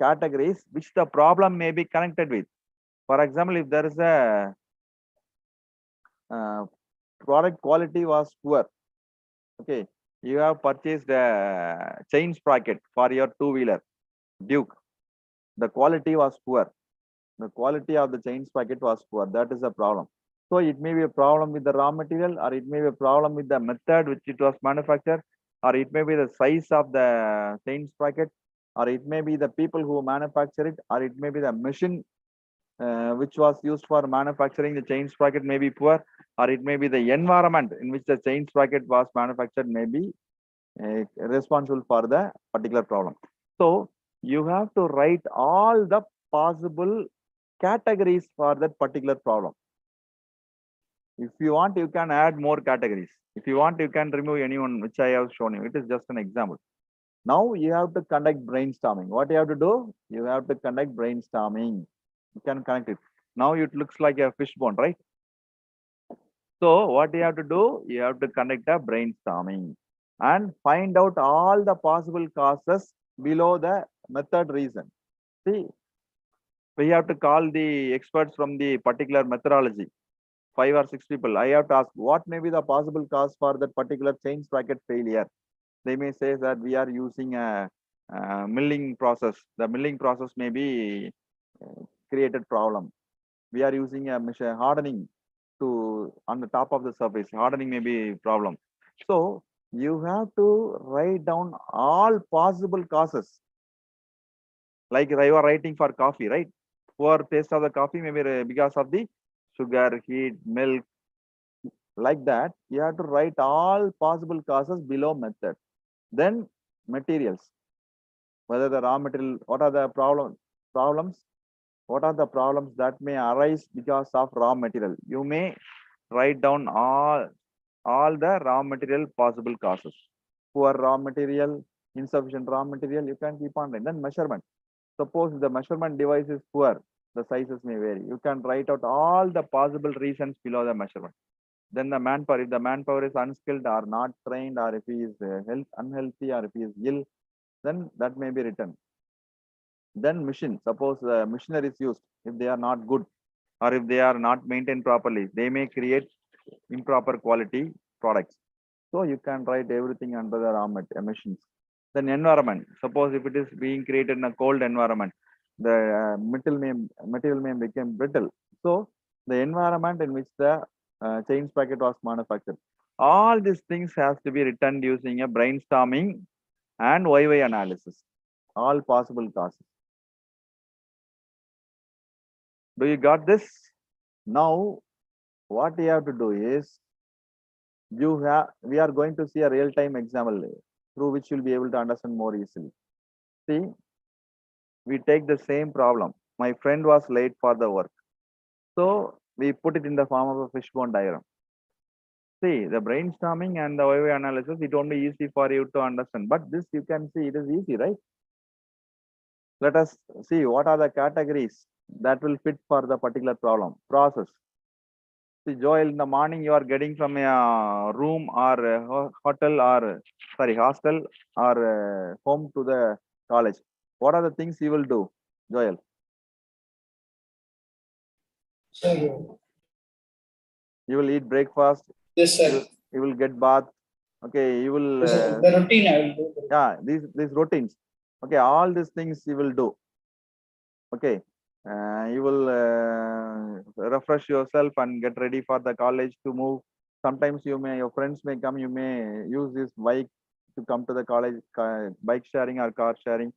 categories which the problem may be connected with. For example, if there is a product quality was poor, okay, you have purchased a chain sprocket for your two-wheeler, Duke. The quality was poor. The quality of the chain sprocket was poor. That is a problem. So it may be a problem with the raw material, or it may be a problem with the method which it was manufactured, or it may be the size of the chain sprocket, or it may be the people who manufacture it, or it may be the machine which was used for manufacturing the chain sprocket may be poor, or it may be the environment in which the chain sprocket was manufactured may be responsible for the particular problem. So you have to write all the possible categories for that particular problem. If you want, you can add more categories. If you want, you can remove anyone which I have shown you. It is just an example. Now you have to conduct brainstorming. What you have to do? You have to conduct brainstorming. You can connect it. Now it looks like a fishbone, right? So what you have to do? You have to conduct a brainstorming and find out all the possible causes below the method reason. See, we have to call the experts from the particular methodology, 5 or 6 people. I have to ask what may be the possible cause for that particular chain sprocket failure. They may say that we are using a milling process. The milling process may be created problem. We are using a machine hardening to on the top of the surface. Hardening may be problem. So you have to write down all possible causes. Like you are writing for coffee, right? Poor taste of the coffee may be because of the sugar, heat, milk. Like that, you have to write all possible causes below method. Then materials. Whether the raw material, what are the problems? What are the problems that may arise because of raw material? You may write down all the raw material possible causes. Poor raw material, insufficient raw material, you can keep on writing. Then measurement. Suppose the measurement device is poor, the sizes may vary. You can write out all the possible reasons below the measurement. Then the manpower, if the manpower is unskilled or not trained, or if he is unhealthy, or if he is ill, then that may be written. Then machine, suppose the machinery is used, if they are not good or if they are not maintained properly, they may create improper quality products. So you can write everything under the raw emissions. Then environment. Suppose if it is being created in a cold environment, the material may become brittle. So the environment in which the chain sprocket was manufactured. All these things has to be written using a brainstorming and YY analysis. All possible causes. Do you got this? Now, what you have to do is, we are going to see a real-time example through which you'll be able to understand more easily. See, we take the same problem. My friend was late for the work. So we put it in the form of a fishbone diagram. See, the brainstorming and the YY analysis, it won't be easy for you to understand. But this you can see, it is easy, right? Let us see what are the categories that will fit for the particular problem. Process. See, Joel, in the morning you are getting from a room or a hotel or hostel or home to the college. What are the things you will do, Joel? Sir. You will eat breakfast. Yes, sir. You will get bath. Okay, you will. Yes, sir. The routine I will do. Yeah, these routines. Okay, all these things you will do. Okay, you will refresh yourself and get ready for the college to move. Sometimes your friends may come, you may use this bike to come to the college, bike sharing or car sharing.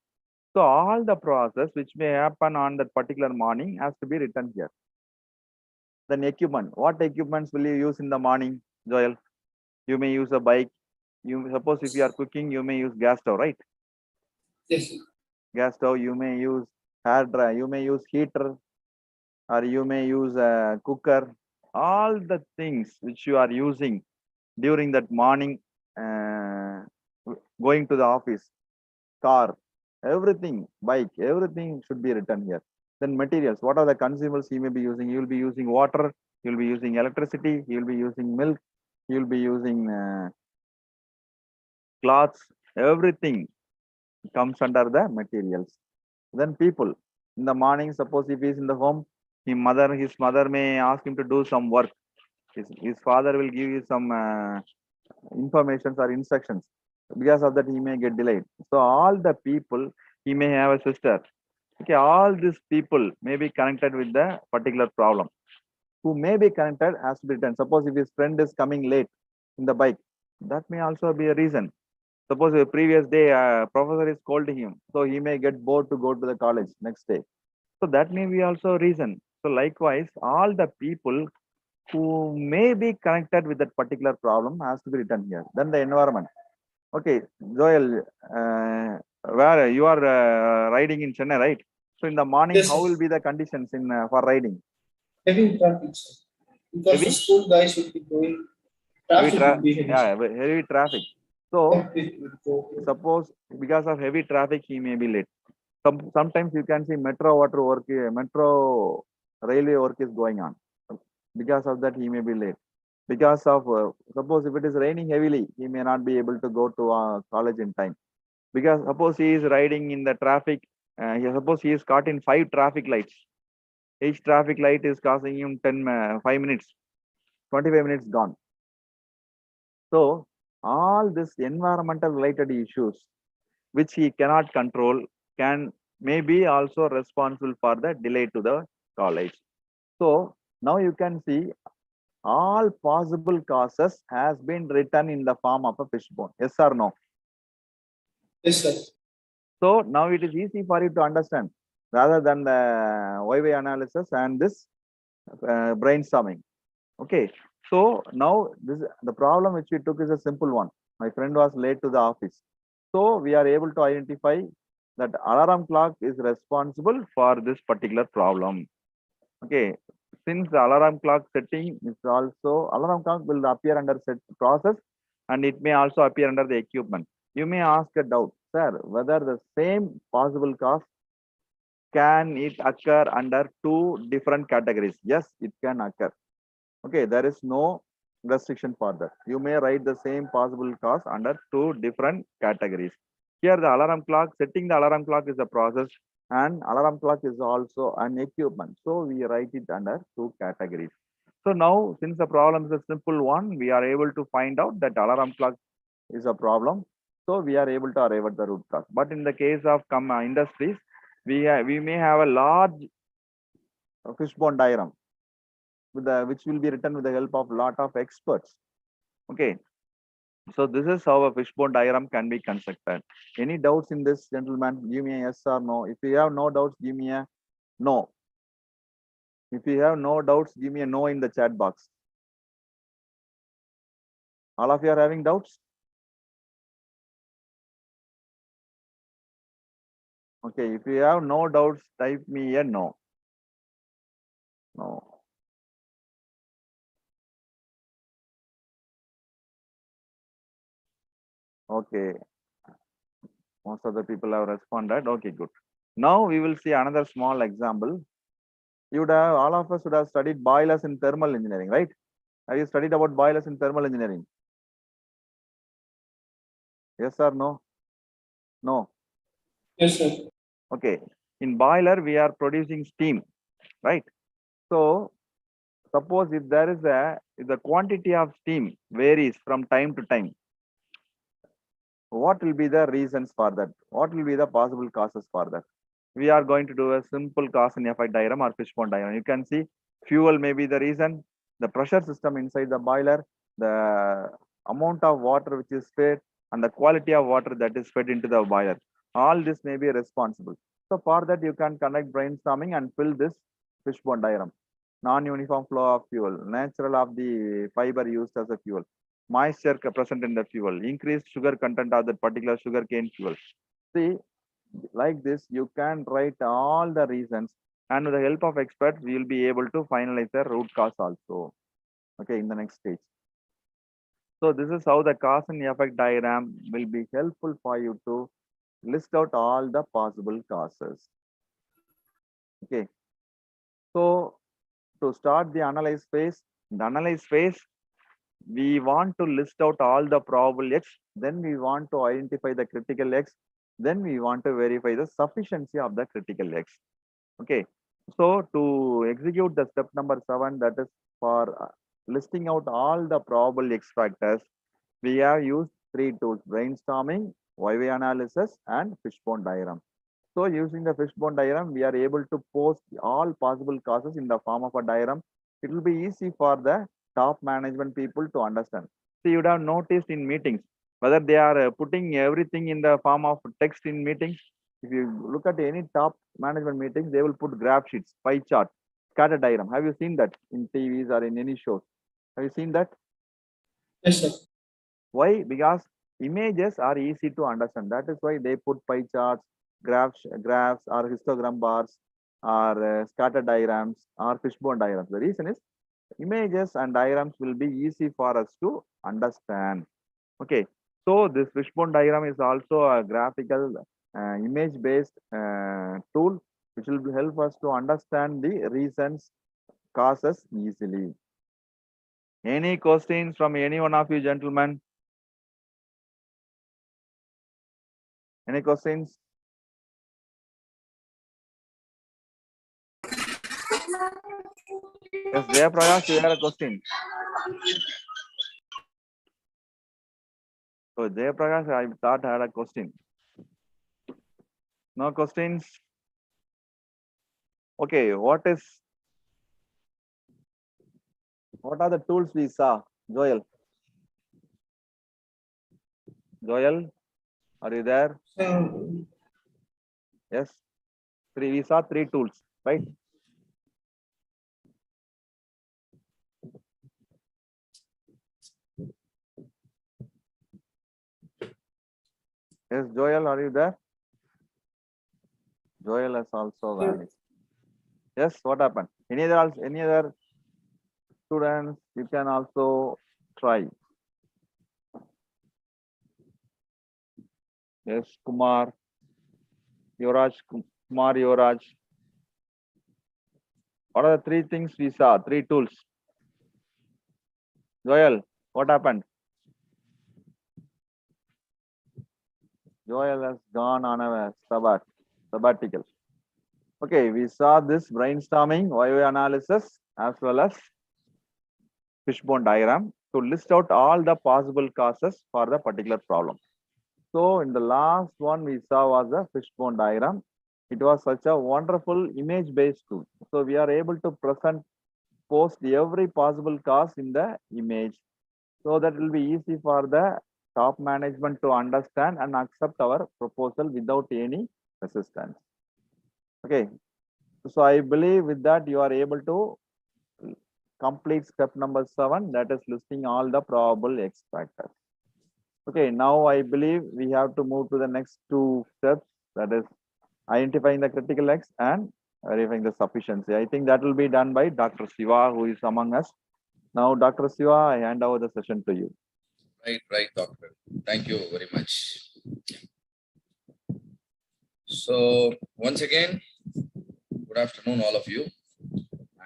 So all the process which may happen on that particular morning has to be written here. Then equipment. What equipments will you use in the morning, Joel? You may use a bike. You suppose if you are cooking, you may use gas stove, right? Yes. Gas stove. You may use hair dryer. You may use heater, or you may use a cooker. All the things which you are using during that morning, going to the office, car, everything, bike, everything should be written here. Then materials. What are the consumables you may be using? You will be using water. You will be using electricity. You will be using milk. You will be using cloths. Everything comes under the materials. Then people. In the morning, suppose if he is in the home, his mother may ask him to do some work. His father will give you some informations or instructions. Because of that, he may get delayed. So all the people, he may have a sister. Okay, all these people may be connected with the particular problem. Who may be connected has to be written. Suppose if his friend is coming late in the bike, that may also be a reason. Suppose the previous day professor is scolding him, so he may get bored to go to the college next day. So that may be also a reason. So likewise, all the people who may be connected with that particular problem has to be written here. Then the environment. Okay, Joel, where you are riding in Chennai, right? So in the morning, Yes, how sir. will be the conditions in for riding? Heavy traffic, sir. Because the school guys will be going. Traffic will be heavy. Yeah, heavy traffic. So suppose because of heavy traffic, he may be late. Sometimes you can see metro railway work is going on. Because of that, he may be late. Because of suppose if it is raining heavily, he may not be able to go to college in time. Because suppose he is riding in the traffic, suppose he is caught in 5 traffic lights. Each traffic light is costing him 5 minutes, 25 minutes gone. So all this environmental related issues which he cannot control may be also responsible for the delay to the college. So now you can see all possible causes has been written in the form of a fishbone. Yes or no? Yes, sir. So now it is easy for you to understand rather than the YY analysis and this brainstorming. Okay. So now the problem which we took is a simple one. My friend was late to the office. So we are able to identify that alarm clock is responsible for this particular problem. Okay. Since the alarm clock setting is also, alarm clock will appear under set process and it may also appear under the equipment. You may ask a doubt, sir, whether the same possible cause can it occur under 2 different categories? Yes, it can occur. Okay, there is no restriction for that. You may write the same possible cause under 2 different categories. Here the alarm clock, setting the alarm clock is a process and alarm clock is also an equipment. So we write it under 2 categories. So now, since the problem is a simple one, we are able to find out that alarm clock is a problem. So we are able to arrive at the root cause. But in the case of industries, we may have a large fishbone diagram which will be written with the help of lot of experts. Okay. So this is how a fishbone diagram can be constructed. Any doubts in this, gentlemen? Give me a yes or no. If you have no doubts, give me a no. If you have no doubts, give me a no in the chat box. All of you are having doubts? Okay, if you have no doubts, type me a no. No. Okay. Most of the people have responded. Okay, good. Now we will see another small example. You would have, all of us would have studied boilers in thermal engineering, right? Have you studied about boilers in thermal engineering? Yes or no? No. Yes, sir. Okay. In boiler, we are producing steam, right? So suppose if there is if the quantity of steam varies from time to time, what will be the reasons for that? What will be the possible causes for that? We are going to do a simple cause and effect diagram or fishbone diagram. You can see fuel may be the reason, the pressure system inside the boiler, the amount of water which is fed, and the quality of water that is fed into the boiler. All this may be responsible. So for that, you can conduct brainstorming and fill this fishbone diagram. Non-uniform flow of fuel, natural of the fiber used as a fuel, moisture present in the fuel, increased sugar content of that particular sugarcane fuel. See, like this, you can write all the reasons, and with the help of experts, we will be able to finalize the root cause also. Okay, in the next stage. So this is how the cause and effect diagram will be helpful for you to list out all the possible causes. Okay. So to start the analyze phase, we want to list out all the probable X, then we want to identify the critical X, then we want to verify the sufficiency of the critical X. Okay, so to execute the step number 7, that is for listing out all the probable X factors, we have used 3 tools: brainstorming, YY analysis, and fishbone diagram. So using the fishbone diagram, we are able to post all possible causes in the form of a diagram. It will be easy for the top management people to understand. So you would have noticed in meetings, whether they are putting everything in the form of text in meetings. If you look at any top management meetings, they will put graph sheets, pie chart, scatter diagram. Have you seen that in TVs or in any shows? Have you seen that? Yes, sir. Why? Because images are easy to understand. That is why they put pie charts, graphs or histogram bars, or scatter diagrams or fishbone diagrams. The reason is images and diagrams will be easy for us to understand. Okay, so this fishbone diagram is also a graphical image based tool which will help us to understand the reasons, causes easily. Any questions from any one of you gentlemen? Any questions? Yes, Jayaprakash, you had a question. So Jayaprakash, I thought I had a question. No questions? Okay, what are the tools we saw? Joel, are you there? Yes. We saw 3 tools, right? Yes, Joel, are you there? Joel has also vanished. Yes, what happened? Any other students? You can also try. Yes, Kumar, Yoraj. What are the 3 things we saw? 3 tools. Joel, what happened? Joel has gone on a sabbatical. Okay, we saw this brainstorming, YY analysis, as well as fishbone diagram to list out all the possible causes for the particular problem. So in the last one we saw was the fishbone diagram. It was such a wonderful image-based tool. So we are able to post every possible cause in the image. So that will be easy for the top management to understand and accept our proposal without any resistance. Okay. So I believe with that you are able to complete step number 7, that is listing all the probable X factors. Okay, now I believe we have to move to the next 2 steps, that is identifying the critical X and verifying the sufficiency. I think that will be done by Dr. Shiva, who is among us. Now, Dr. Shiva, I hand over the session to you. Right, doctor. Thank you very much. So once again, good afternoon, all of you.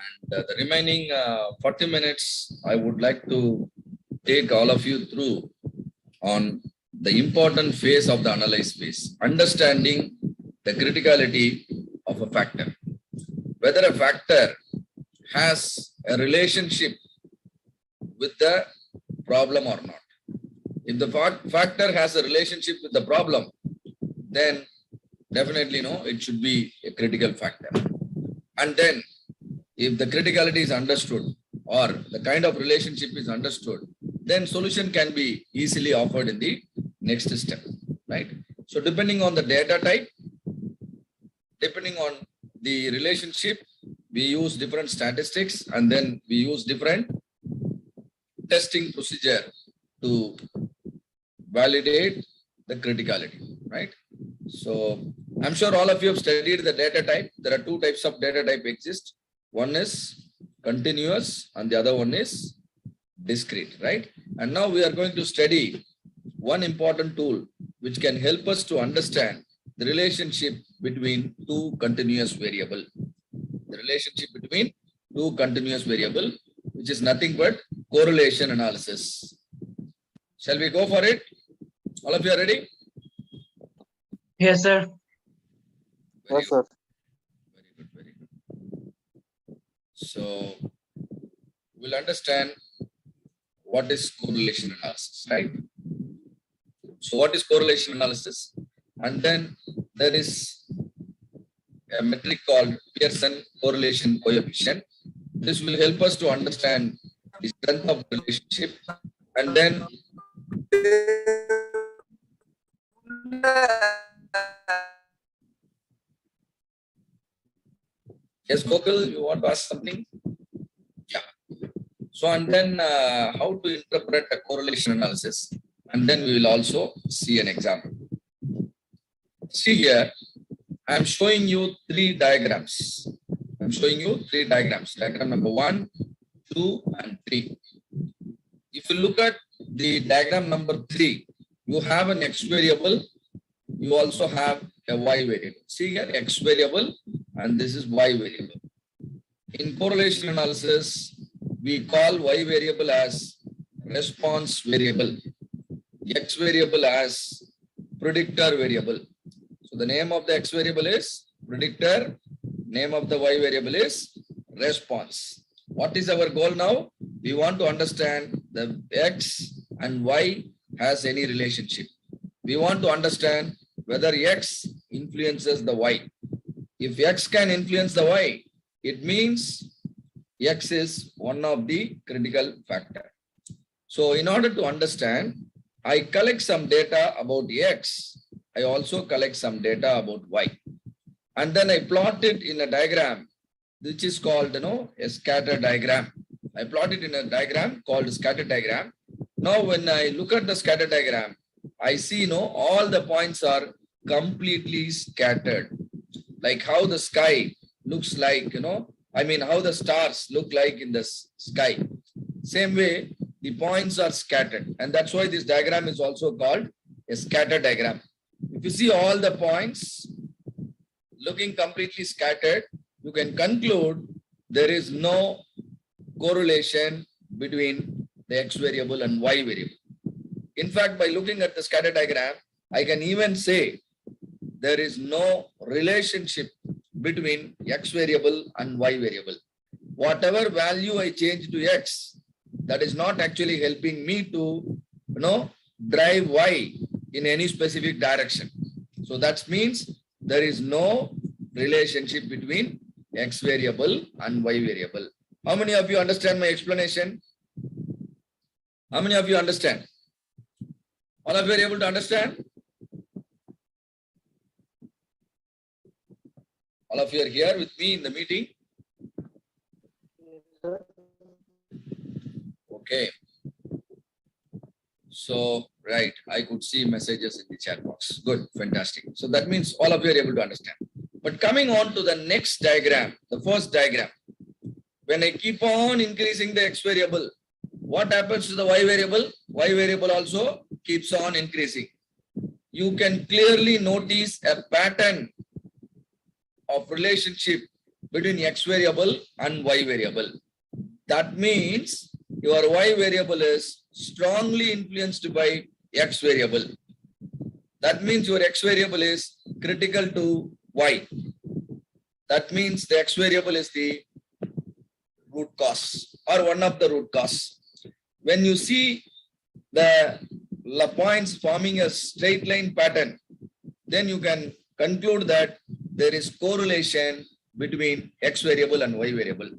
And the remaining 40 minutes, I would like to take all of you through on the important phase of the analyze phase, understanding the criticality of a factor. Whether a factor has a relationship with the problem or not. If the factor has a relationship with the problem, then definitely no, it should be a critical factor. And then if the criticality is understood or the kind of relationship is understood, then solution can be easily offered in the next step, right? So depending on the data type, depending on the relationship, we use different statistics and then we use different testing procedure to validate the criticality, right? So I'm sure all of you have studied the data type. There are 2 types of data type exist. One is continuous and the other one is discrete, right? And now we are going to study one important tool which can help us to understand the relationship between 2 continuous variable. The relationship between 2 continuous variable, which is nothing but correlation analysis. Shall we go for it? All of you are ready? Yes, sir. Yes, sir. Very good. So we'll understand what is correlation analysis, right? So what is correlation analysis? And then there is a metric called Pearson correlation coefficient. This will help us to understand the strength of the relationship. And then yes, Gokul, you want to ask something? Yeah. So and then how to interpret a correlation analysis. And then we will also see an example. See here, I am showing you 3 diagrams. I'm showing you 3 diagrams. Diagram number 1, 2, and 3. If you look at the diagram number 3, you have an X variable. You also have a Y variable. See here, X variable, and this is Y variable. In correlation analysis, we call Y variable as response variable, X variable as predictor variable. So the name of the X variable is predictor, name of the Y variable is response. What is our goal now? We want to understand the X and Y has any relationship. We want to understand whether X influences the Y. If X can influence the Y, it means X is one of the critical factor. So in order to understand, I collect some data about X. I also collect some data about Y. And then I plot it in a diagram, which is called, a scatter diagram. I plot it in a diagram called scatter diagram. Now, when I look at the scatter diagram, I see, all the points are completely scattered. Like how the sky looks like, how the stars look like in the sky. Same way, the points are scattered. And that's why this diagram is also called a scatter diagram. If you see all the points looking completely scattered, you can conclude there is no correlation between the X variable and Y variable. In fact, by looking at the scatter diagram, I can even say there is no relationship between X variable and Y variable. Whatever value I change to X, that is not actually helping me to, drive Y in any specific direction. So that means there is no relationship between X variable and Y variable. How many of you understand my explanation? How many of you understand? All of you are able to understand? All of you are here with me in the meeting? Okay. So, right, I could see messages in the chat box. Good, fantastic. So that means all of you are able to understand. But coming on to the next diagram, the first diagram, when I keep on increasing the X variable, what happens to the Y variable? Y variable also keeps on increasing. You can clearly notice a pattern of relationship between X variable and Y variable. That means your Y variable is strongly influenced by X variable. That means your X variable is critical to Y. That means the X variable is the root cause or one of the root cause. When you see the points forming a straight line pattern, then you can conclude that there is correlation between X variable and Y variable.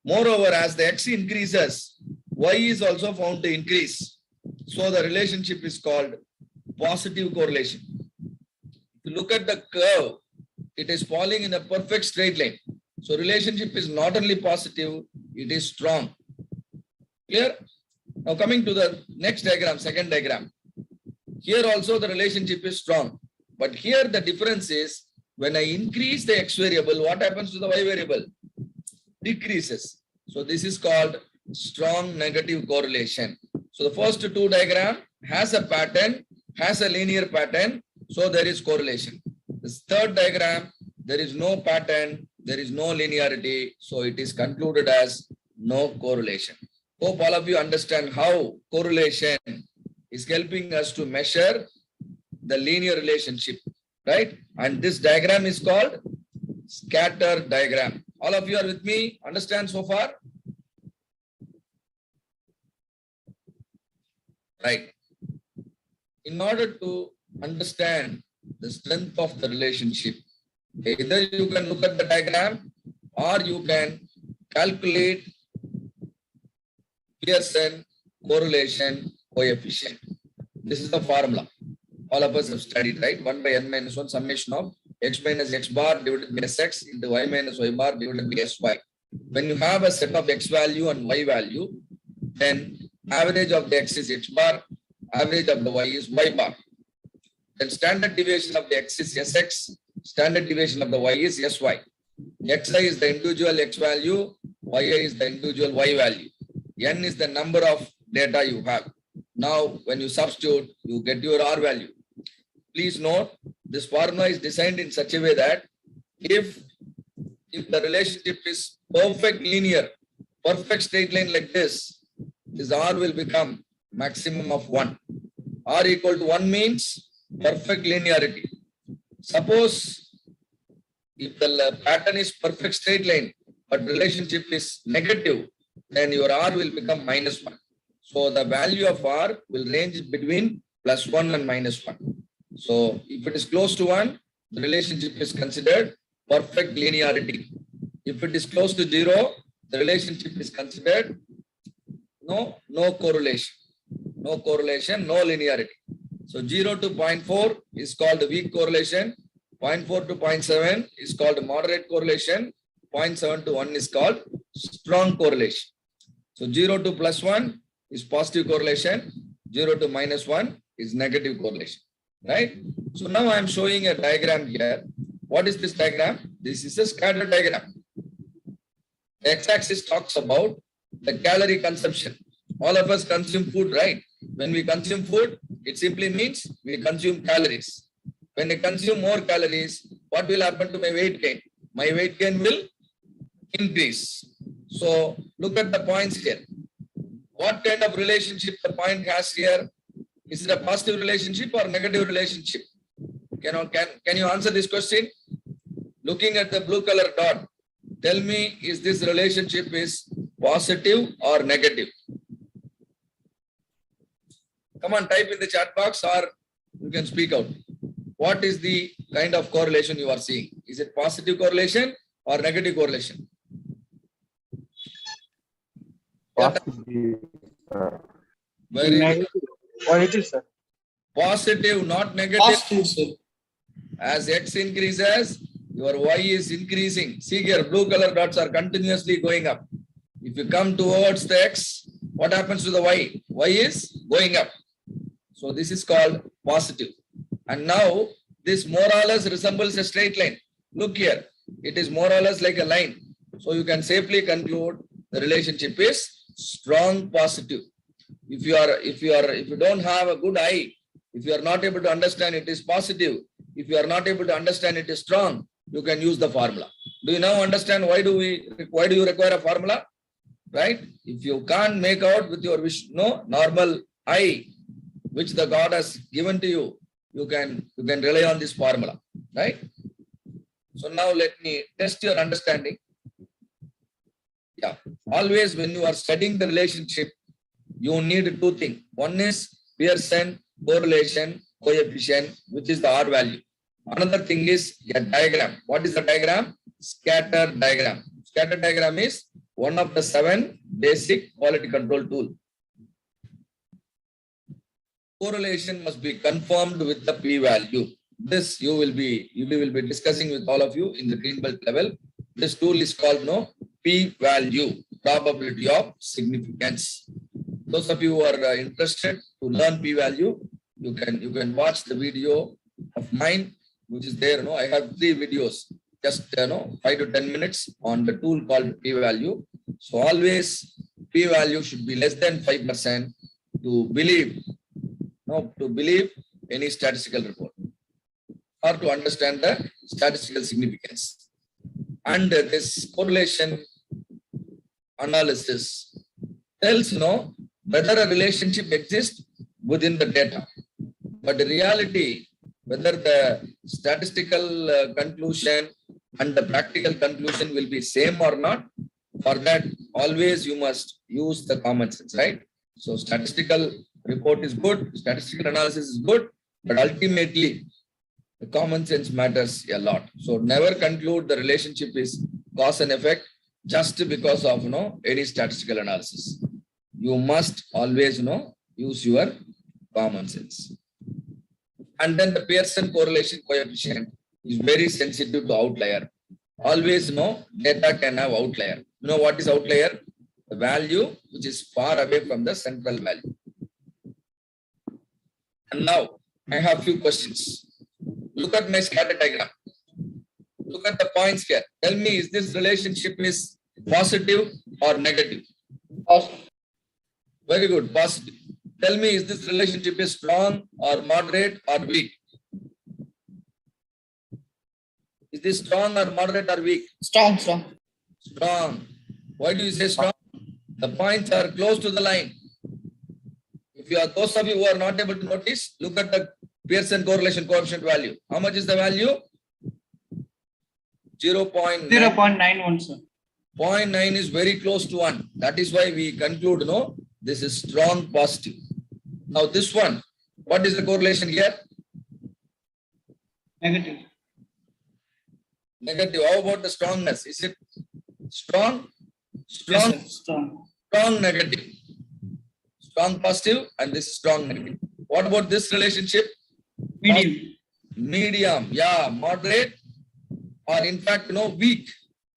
Moreover, as the X increases, Y is also found to increase. So the relationship is called positive correlation. If you look at the curve, it is falling in a perfect straight line. So relationship is not only positive, it is strong. Clear? Now coming to the next diagram, second diagram. Here also the relationship is strong. But here the difference is when I increase the X variable, what happens to the Y variable? Decreases. So this is called strong negative correlation. So the first two diagram has a pattern, has a linear pattern. So there is correlation. This third diagram, there is no pattern, there is no linearity. So it is concluded as no correlation. Hope all of you understand how correlation is helping us to measure the linear relationship, right? And this diagram is called scatter diagram. All of you are with me? Understand so far? Right. In order to understand the strength of the relationship, either you can look at the diagram or you can calculate Pearson correlation coefficient. This is the formula. All of us have studied, right? 1 by n minus 1 summation of x minus x bar divided by sx into y minus y bar divided by sy. When you have a set of x value and y value, then average of the x is x bar, average of the y is y bar. Then standard deviation of the x is sx, standard deviation of the y is sy. Xi is the individual x value, yi is the individual y value. N is the number of data you have. Now, when you substitute, you get your R value. Please note, this formula is designed in such a way that if the relationship is perfect linear, perfect straight line like this R will become maximum of 1. R equal to 1 means perfect linearity. Suppose if the pattern is perfect straight line, but relationship is negative, then your R will become minus 1. So the value of R will range between plus 1 and minus 1. So if it is close to 1, the relationship is considered perfect linearity. If it is close to 0, the relationship is considered no correlation. No correlation, no linearity. So 0 to 0.4 is called weak correlation. 0.4 to 0.7 is called moderate correlation. 0.7 to 1 is called strong correlation. So 0 to plus 1 is positive correlation. 0 to minus 1 is negative correlation. Right? So now I am showing a diagram here. What is this diagram? This is a scatter diagram. The x-axis talks about the calorie consumption. All of us consume food, right? When we consume food, it simply means we consume calories. When I consume more calories, what will happen to my weight gain? My weight gain will increase. So look at the points here. What kind of relationship the point has here? Is it a positive relationship or negative relationship? Can you answer this question? Looking at the blue color dot, tell me, is this relationship is positive or negative? Come on, type in the chat box or you can speak out. What is the kind of correlation you are seeing? Is it positive correlation or negative correlation? Positive. Very good. Positive, sir. Positive, not negative. Positive, sir. As X increases, your Y is increasing. See here, blue color dots are continuously going up. If you come towards the X, what happens to the Y? Y is going up. So this is called positive. And now this more or less resembles a straight line. Look here, it is more or less like a line. So you can safely conclude the relationship is strong positive. If you don't have a good eye, if you are not able to understand it is positive, if you are not able to understand it is strong, you can use the formula. Do you now understand why do you require a formula? Right? If you can't make out with your normal eye, which the God has given to you, you can rely on this formula, right? So now let me test your understanding. Yeah, always when you are studying the relationship, you need two things. One is Pearson correlation coefficient, which is the R value. Another thing is a diagram. What is the diagram? Scatter diagram. Scatter diagram is one of the 7 basic quality control tools. Correlation must be confirmed with the p-value. This you will be discussing with all of you in the green belt level. This tool is called p-value, probability of significance. Those of you who are interested to learn p-value, you can watch the video of mine, which is there. I have 3 videos, just 5 to 10 minutes on the tool called p-value. So always p-value should be less than 5% to believe any statistical report or to understand the statistical significance. And this correlation analysis tells whether a relationship exists within the data. But the reality, whether the statistical conclusion and the practical conclusion will be same or not, for that always you must use the common sense, right? So statistical report is good, statistical analysis is good, but ultimately the common sense matters a lot. So never conclude the relationship is cause and effect just because of any statistical analysis. You must always use your common sense. And then the Pearson correlation coefficient is very sensitive to outlier. Always data can have outlier. You know what is outlier? The value which is far away from the central value. And now I have few questions. Look at my scatter diagram. Look at the points here. Tell me, is this relationship is positive or negative? Positive. Very good, positive. Tell me, is this relationship is strong or moderate or weak? Is this strong or moderate or weak? Strong. Strong. Why do you say strong? The points are close to the line. If you are those of you who are not able to notice, look at the Pearson correlation coefficient value. How much is the value? 0.9. 0.91, sir. 0.9 is very close to 1. That is why we conclude, this is strong positive. Now this one, what is the correlation here? Negative. Negative. How about the strongness? Is it strong? Strong. Yes, sir. Strong. Strong negative. Strong positive and this is strong negative. What about this relationship? Medium. Medium. Yeah, moderate or in fact, weak.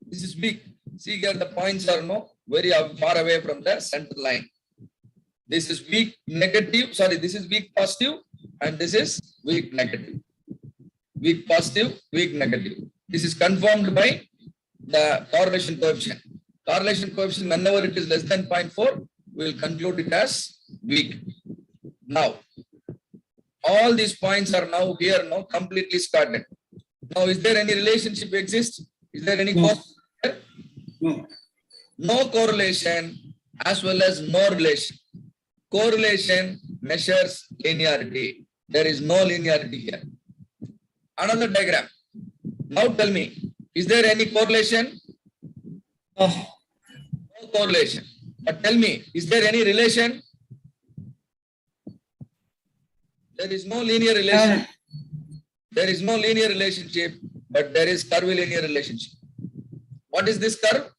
This is weak. See here, the points are very far away from the center line. This is weak negative. Sorry, this is weak positive and this is weak negative. Weak positive, weak negative. This is confirmed by the correlation coefficient. Correlation coefficient, whenever it is less than 0.4, we will conclude it as weak. Now, all these points are now here, completely scattered. Now, is there any relationship exist? Is there any correlation? No. No correlation as well as no relation. Correlation measures linearity. There is no linearity here. Another diagram. Now tell me, is there any correlation? No correlation. But tell me, is there any relation? There is no linear relationship. There is no linear relationship, but there is curvilinear relationship. What is this curve?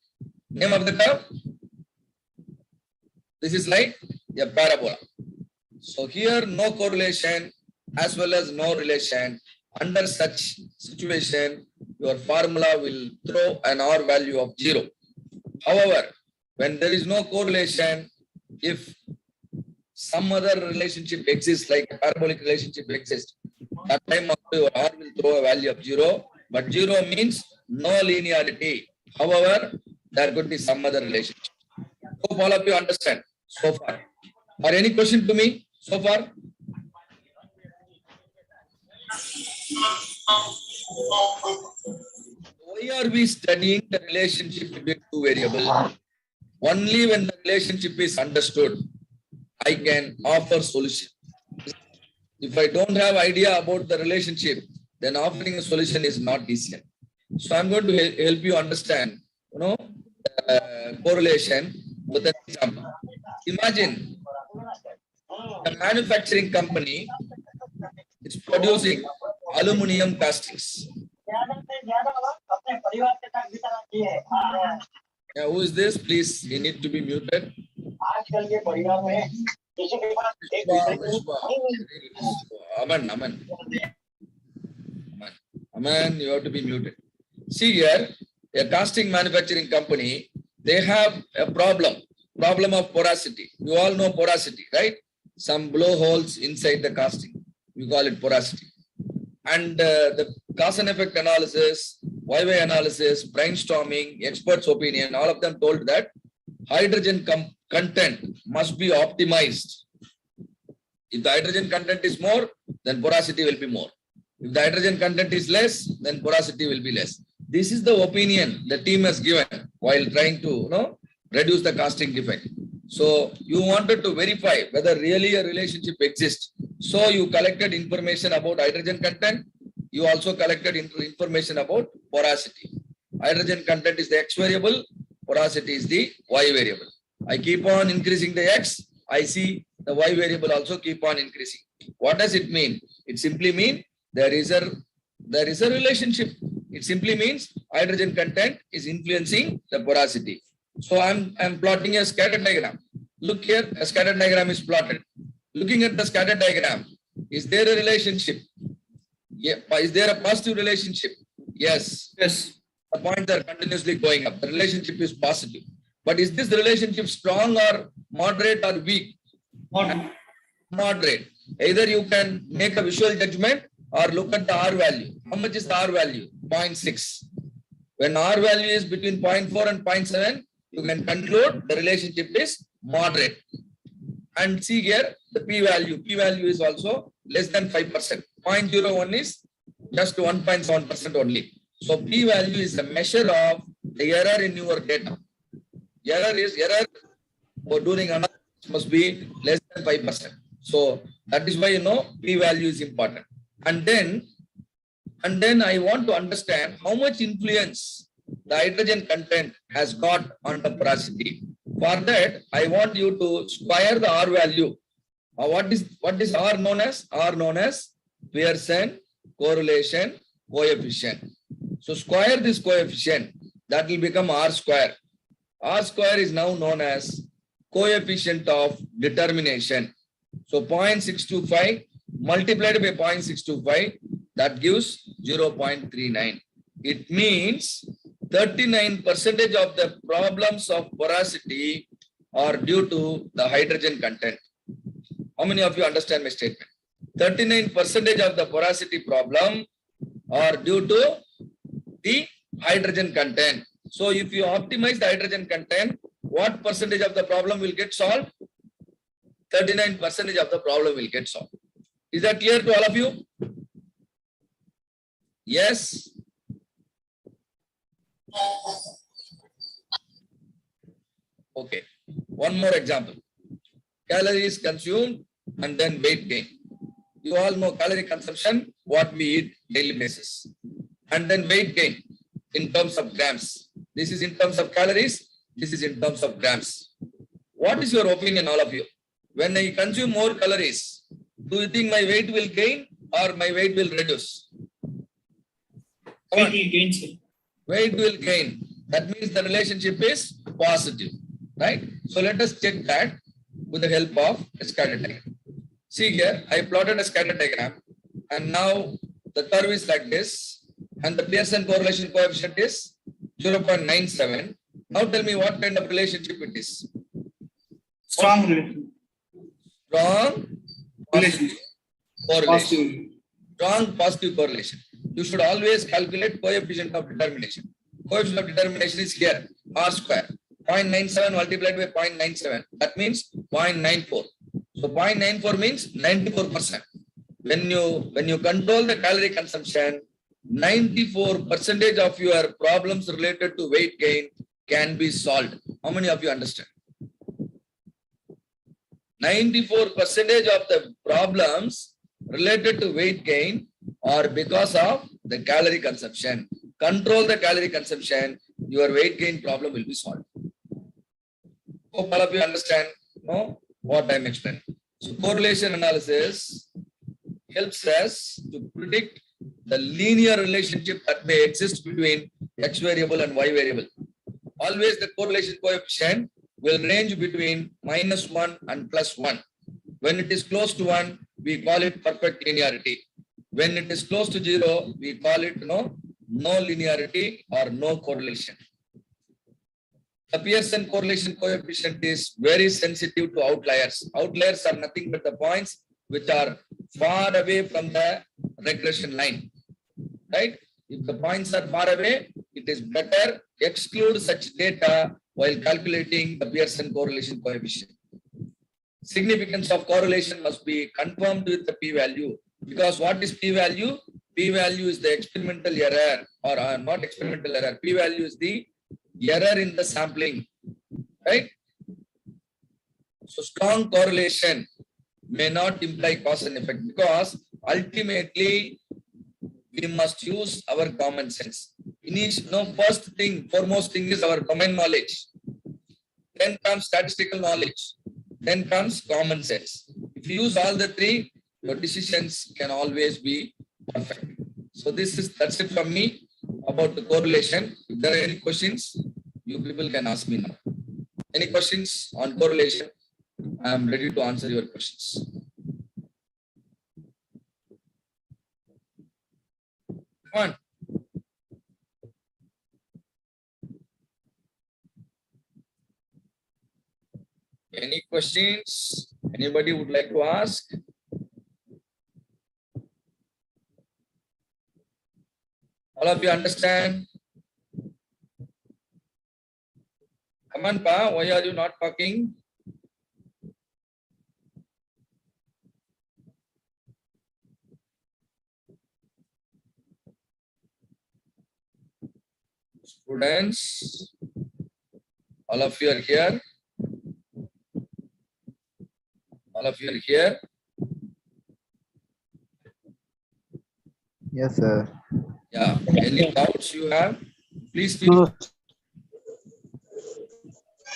Name of the curve? This is like a parabola. So here no correlation as well as no relation. Under such situation, your formula will throw an R value of 0. However, when there is no correlation, if some other relationship exists, like a parabolic relationship exists, that time also your R will throw a value of 0, but 0 means no linearity. However, there could be some other relationship. Hope all of you understand so far. Or any question to me so far? Why are we studying the relationship between two variables? Only when the relationship is understood, I can offer solution. If I don't have idea about the relationship, then offering a solution is not easy. So I'm going to help you understand, correlation with an example. Imagine a manufacturing company is producing aluminum castings. Yeah, who is this? Please, you need to be muted. Aman, you have to be muted. See here, a casting manufacturing company, they have a problem of porosity. You all know porosity, right? Some blowholes inside the casting. We call it porosity. And the cause and effect analysis, YY analysis, brainstorming, experts' opinion, all of them told that hydrogen content must be optimized. If the hydrogen content is more, then porosity will be more. If the hydrogen content is less, then porosity will be less. This is the opinion the team has given while trying to reduce the casting defect. So you wanted to verify whether really a relationship exists. So you collected information about hydrogen content. You also collected information about porosity. Hydrogen content is the X variable. Porosity is the Y variable. I keep on increasing the X. I see the Y variable also keep on increasing. What does it mean? It simply means there is a relationship. It simply means hydrogen content is influencing the porosity. So I'm plotting a scatter diagram. Look here, a scatter diagram is plotted. Looking at the scatter diagram, is there a relationship? Yeah. Is there a positive relationship? Yes. Yes. The points are continuously going up. The relationship is positive. But is this relationship strong or moderate or weak? Moderate. Either you can make a visual judgment or look at the R value. How much is the R value? 0.6. When R value is between 0.4 and 0.7, you can conclude the relationship is moderate. And see here, the P value. P value is also less than 5%. 0.01 is just 1.7% only. So P value is a measure of the error in your data. Error for doing analysis must be less than 5%. So that is why P value is important. And then I want to understand how much influence the hydrogen content has got on the porosity. For that, I want you to square the R value. What is R known as? R known as Pearson correlation coefficient. So square this coefficient, that will become R square. R square is now known as coefficient of determination. So 0.625 multiplied by 0.625, that gives 0.39. It means 39% of the problems of porosity are due to the hydrogen content. How many of you understand my statement? 39% of the porosity problem are due to the hydrogen content. So if you optimize the hydrogen content, what percentage of the problem will get solved? 39% of the problem will get solved. Is that clear to all of you? Yes. Okay. One more example. Calories consumed and then weight gain. You all know calorie consumption, what we eat daily basis. And then weight gain in terms of grams. This is in terms of calories. This is in terms of grams. What is your opinion, all of you? When I consume more calories, Do you think my weight will gain or my weight will reduce? Weight will gain, sir. Weight will gain. That means the relationship is positive, right? So let us check that with the help of a scatter diagram. See here, I plotted a scatter diagram, and now the curve is like this, and the Pearson correlation coefficient is 0.97. Now tell me what kind of relationship it is. Strong relation. Strong positive correlation. Positive. Strong positive correlation. You should always calculate coefficient of determination. Coefficient of determination is here, R square. 0.97 multiplied by 0.97. That means 0.94. So 0.94 means 94%. When you control the calorie consumption, 94% of your problems related to weight gain can be solved. How many of you understand? 94% of the problems related to weight gain are because of the calorie consumption. Control the calorie consumption, your weight gain problem will be solved. Hope all of you understand what I'm explaining. So correlation analysis helps us to predict the linear relationship that may exist between X variable and Y variable. Always the correlation coefficient will range between -1 and +1. When it is close to 1, we call it perfect linearity. When it is close to 0, we call it no linearity or no correlation. The Pearson correlation coefficient is very sensitive to outliers. Outliers are nothing but the points which are far away from the regression line, right? If the points are far away, it is better exclude such data while calculating the Pearson correlation coefficient. Significance of correlation must be confirmed with the p-value, because what is p-value? P-value is the experimental error, or not experimental error. P-value is the error in the sampling, right? So strong correlation may not imply cause and effect, because ultimately we must use our common sense. Foremost thing is our domain knowledge. Then comes statistical knowledge. Then comes common sense. If you use all the three, your decisions can always be perfect. So that's it from me about the correlation. If there are any questions, you people can ask me now. Any questions on correlation? I am ready to answer your questions. Come on. Any questions? Anybody would like to ask? All of you understand? Come on, Pa, why are you not talking? Students, all of you are here. All of you are here. Yes, sir. Yeah. Any doubts you have? Please feel.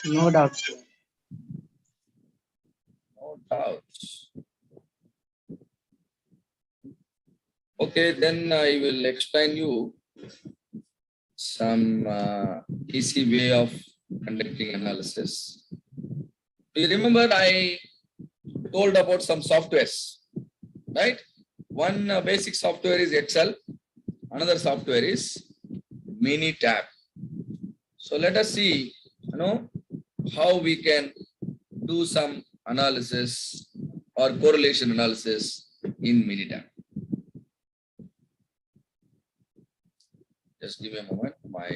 No doubts. No doubts. Okay, then I will explain you some easy way of conducting analysis. Do you remember I told about some softwares, right? One basic software is Excel. Another software is Msme-Tdc. So let us see, how we can do some analysis or correlation analysis in Msme-Tdc. Just give me a moment. My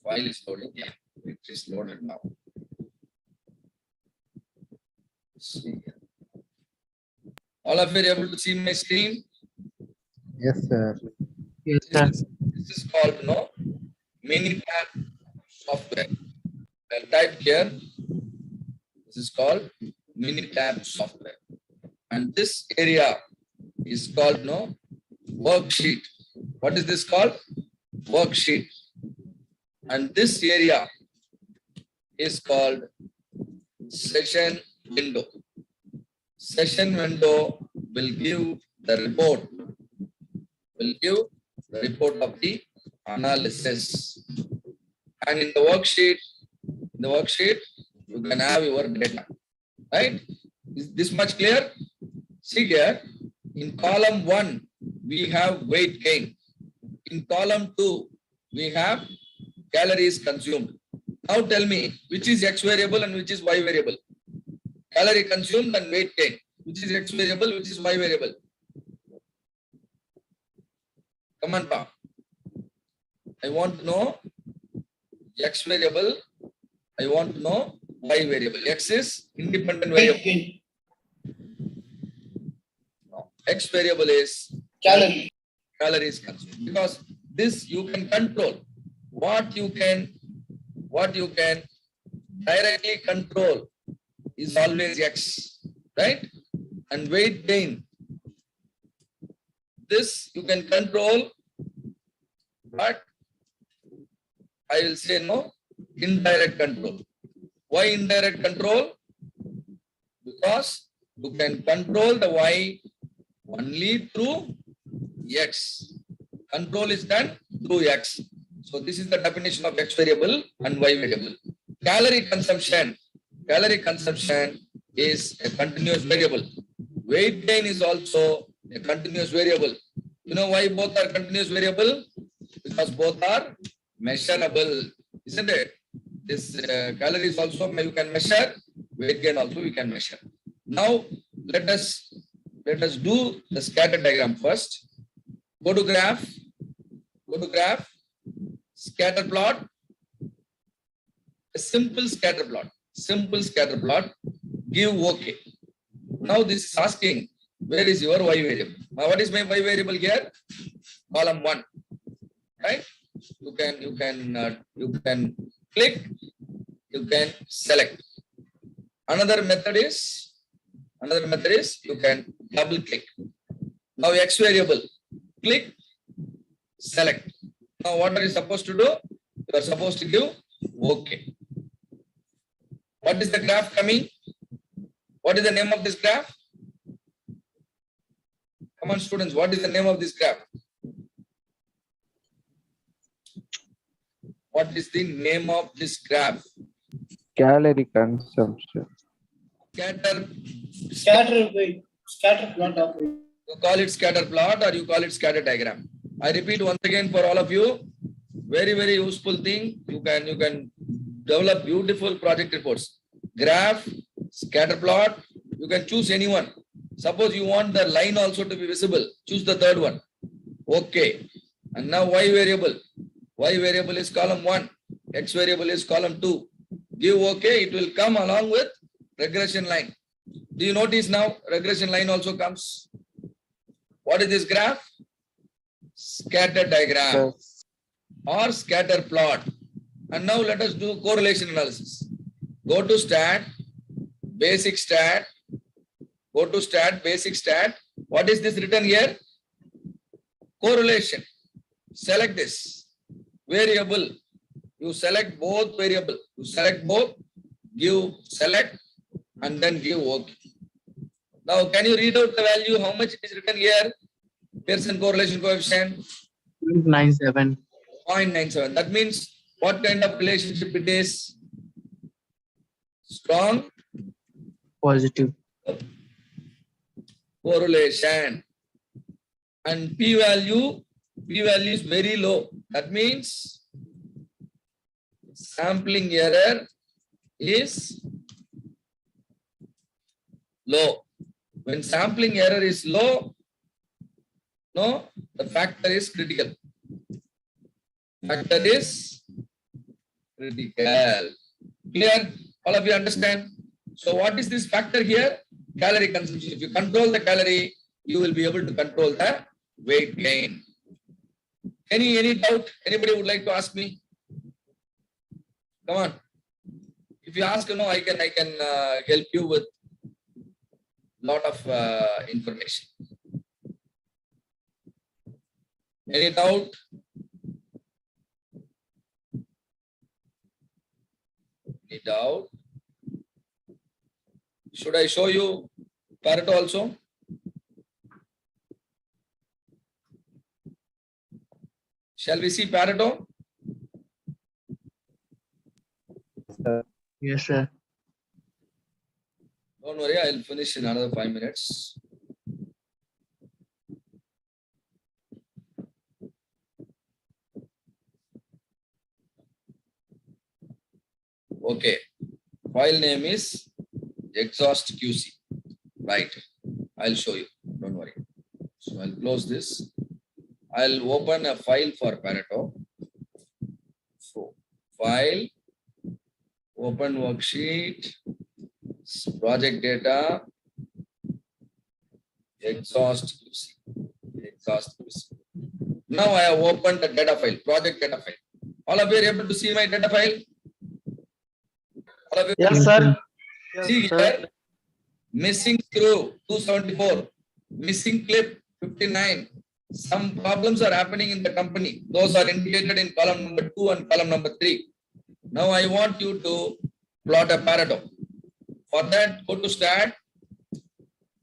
file is loading. Yeah, it is loaded now. See. All of you are able to see my screen? Yes, sir. Yes, sir. This is called Msme-Tdc software. I'll type here. This is called Msme-Tdc software. And this area is called worksheet. What is this called? Worksheet. And this area is called session window. session window will give the report. Will give the report of the analysis. And in the worksheet, you can have your data. Right? Is this much clear? See here, in column 1, we have weight gain. In column 2, we have calories consumed. Now tell me, which is X variable and which is Y variable? Calorie consumed and weight gain. Which is X variable, which is Y variable? Come on, Pa. I want to know X variable. I want to know Y variable. X is independent variable. No. X variable is calories consumed. Because this you can control. What you can directly control is always X, right? And weight gain, this you can control, but I will say no, indirect control. Why indirect control? Because you can control the Y only through X. Control is done through X. So this is the definition of X variable and Y variable. Calorie consumption is a continuous variable. Weight gain is also a continuous variable. You know why both are continuous variable? Because both are measurable, isn't it? This calories also you can measure, weight gain also we can measure. Now let us do the scatter diagram first. Go to graph, scatter plot, a simple scatter plot, give OK. Now this is asking, where is your Y variable? Now what is my Y variable here? Column 1, right? You can click, you can select. Another method is you can double click. Now X variable, click, select. Now what are you supposed to do? You are supposed to give OK. What is the graph coming? What is the name of this graph? Come on, students, what is the name of this graph? What is the name of this graph? Calorie consumption. Scatter plot of weight. You call it scatter plot or you call it scatter diagram. I repeat once again for all of you, very, very useful thing. You can develop beautiful project reports. Graph, scatter plot, you can choose anyone. Suppose you want the line also to be visible, choose the third one. Okay. And now Y variable. Y variable is column 1. X variable is column 2. Give OK, it will come along with regression line. Do you notice now regression line also comes? What is this graph? Scatter diagram or scatter plot. And now let us do correlation analysis. Go to stat, basic stat. Go to stat, basic stat. What is this written here? Correlation. Select this variable. You select both variable. You select both, give select, and then give OK. Now, can you read out the value? How much it is written here? Pearson correlation coefficient? 0.97. 0.97. That means what kind of relationship it is? Strong? Positive. Correlation. And p-value is very low. That means sampling error is low. When sampling error is low, no, the factor is critical. Factor is critical. Clear? All of you understand? So what is this factor here? Calorie consumption. If you control the calorie, you will be able to control the weight gain. Any doubt? Anybody would like to ask me? Come on. If you ask, I can help you with lot of information. Any doubt? Any doubt? Should I show you Pareto also? Shall we see Pareto? Yes, sir. Don't worry, I'll finish in another 5 minutes. Okay. File name is exhaust QC. Right. I'll show you. Don't worry. So I'll close this. I'll open a file for Pareto. So file, open worksheet, project data, exhaust QC. Exhaust QC. Now I have opened the data file, project data file. All of you are able to see my data file? All of you Yes, sir. see here, missing screw 274, missing clip 59. Some problems are happening in the company. Those are indicated in column number 2 and column number 3. Now I want you to plot a Pareto. For that, go to Start,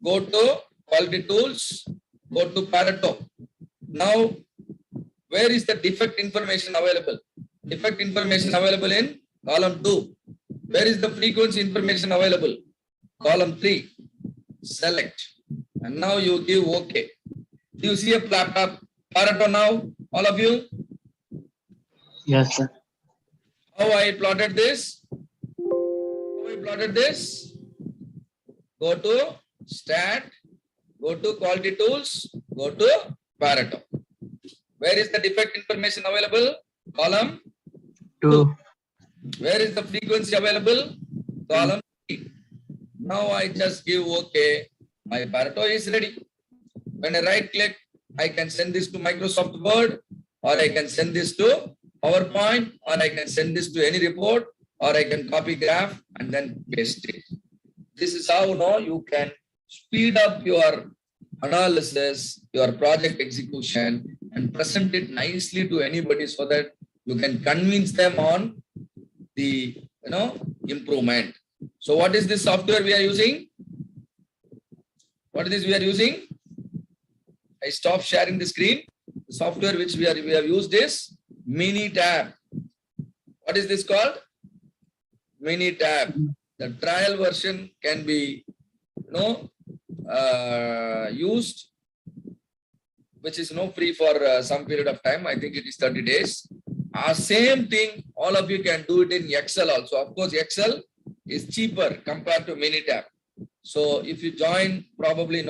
go to Quality Tools, go to Pareto. Now, where is the defect information available? Defect information available in column 2. Where is the frequency information available? Column 3. Select. And now you give OK. Do you see a Pareto now, all of you? Yes, sir. How I plotted this? How I plotted this? Go to Stat, go to Quality Tools, go to Pareto. Where is the defect information available? Column 2. Where is the frequency available? Column 3. Now I just give OK. My Pareto is ready. When I right click, I can send this to Microsoft Word, or I can send this to PowerPoint, or I can send this to any report, or I can copy graph and then paste it. This is how you can speed up your analysis, your project execution, and present it nicely to anybody so that you can convince them on the improvement. So what is this software we are using? What is this we are using? I stop sharing the screen. The software which we have used is Msme-Tdc. What is this called? Msme-Tdc. The trial version can be used, which is free for some period of time. I think it is 30 days. Same thing, all of you can do it in Excel also. Of course, Excel is cheaper compared to Msme-Tdc. So if you join probably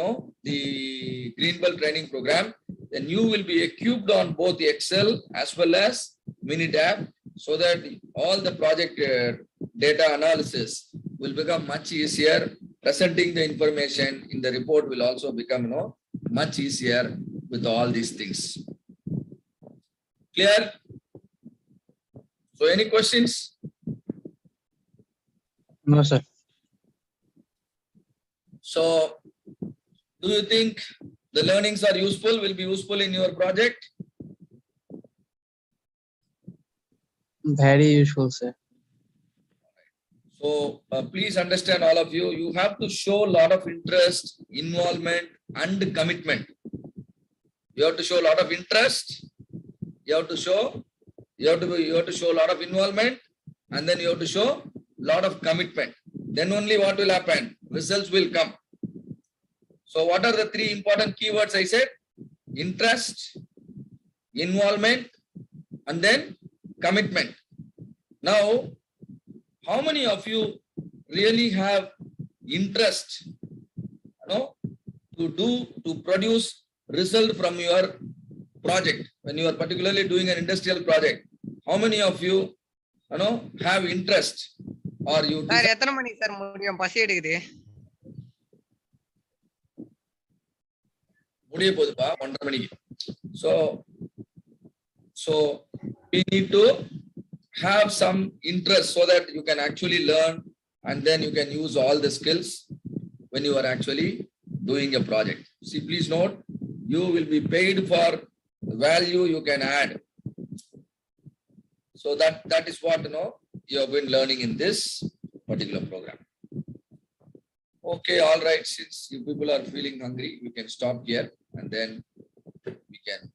the Greenbelt training program, then you will be equipped on both the Excel as well as Msme-Tdc, so that all the project data analysis will become much easier. Presenting the information in the report will also become much easier with all these things. Clear? So any questions? No, sir. So do you think the learnings are useful, will be useful in your project? Very useful, sir. So please understand, all of you, you have to show a lot of interest, involvement, and commitment. You have to show a lot of interest. You have to show a lot of involvement, and then you have to show a lot of commitment. Then only what will happen? Results will come. So what are the 3 important keywords I said? Interest, involvement, and then commitment. Now, how many of you really have interest to produce result from your project when you are particularly doing an industrial project? How many of you have interest, or you sir எத்தனை மணிக்கு sir முடியும்? பசி எடுக்குது. முடிய போகுதுப்பா 1:30 மணிக்கு. So we need to have some interest so that you can actually learn, and then you can use all the skills when you are actually doing a project. See, please note, you will be paid for the value you can add. So that is what you have been learning in this particular program. Okay, all right. Since you people are feeling hungry, we can stop here and then we can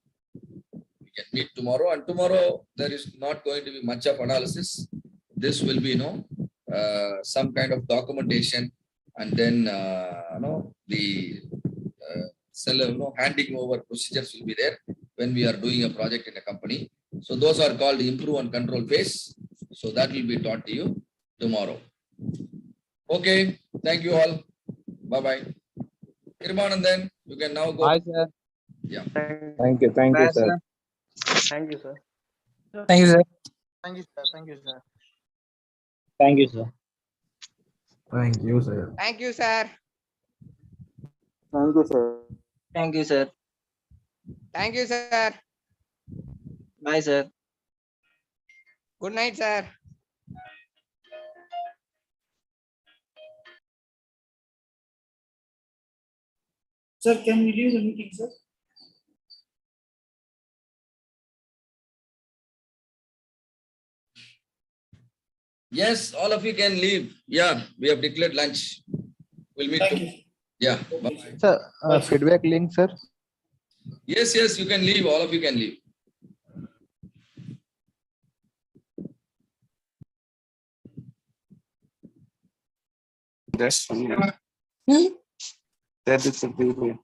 meet tomorrow. And tomorrow there is not going to be much of analysis. This will be, some kind of documentation, and then the handing over procedures will be there when we are doing a project in a company. So those are called improve and control phase. So that will be taught to you tomorrow. Okay, thank you all. Bye bye. Kirmanandan, you can now go. Bye, sir. Yeah. Thank you, sir. Thank you, sir. Thank you, sir. Thank you, sir. Thank you, sir. Thank you, sir. Thank you, sir. Thank you, sir. Thank you, sir. Thank you, sir. Thank you, sir. Bye, sir. Good night, sir. Sir, can we leave the meeting, sir? Yes, all of you can leave. Yeah, we have declared lunch. We'll meet. Thank you. Yeah. Okay. Bye. Sir, feedback link, sir. Yes, you can leave. All of you can leave. That is the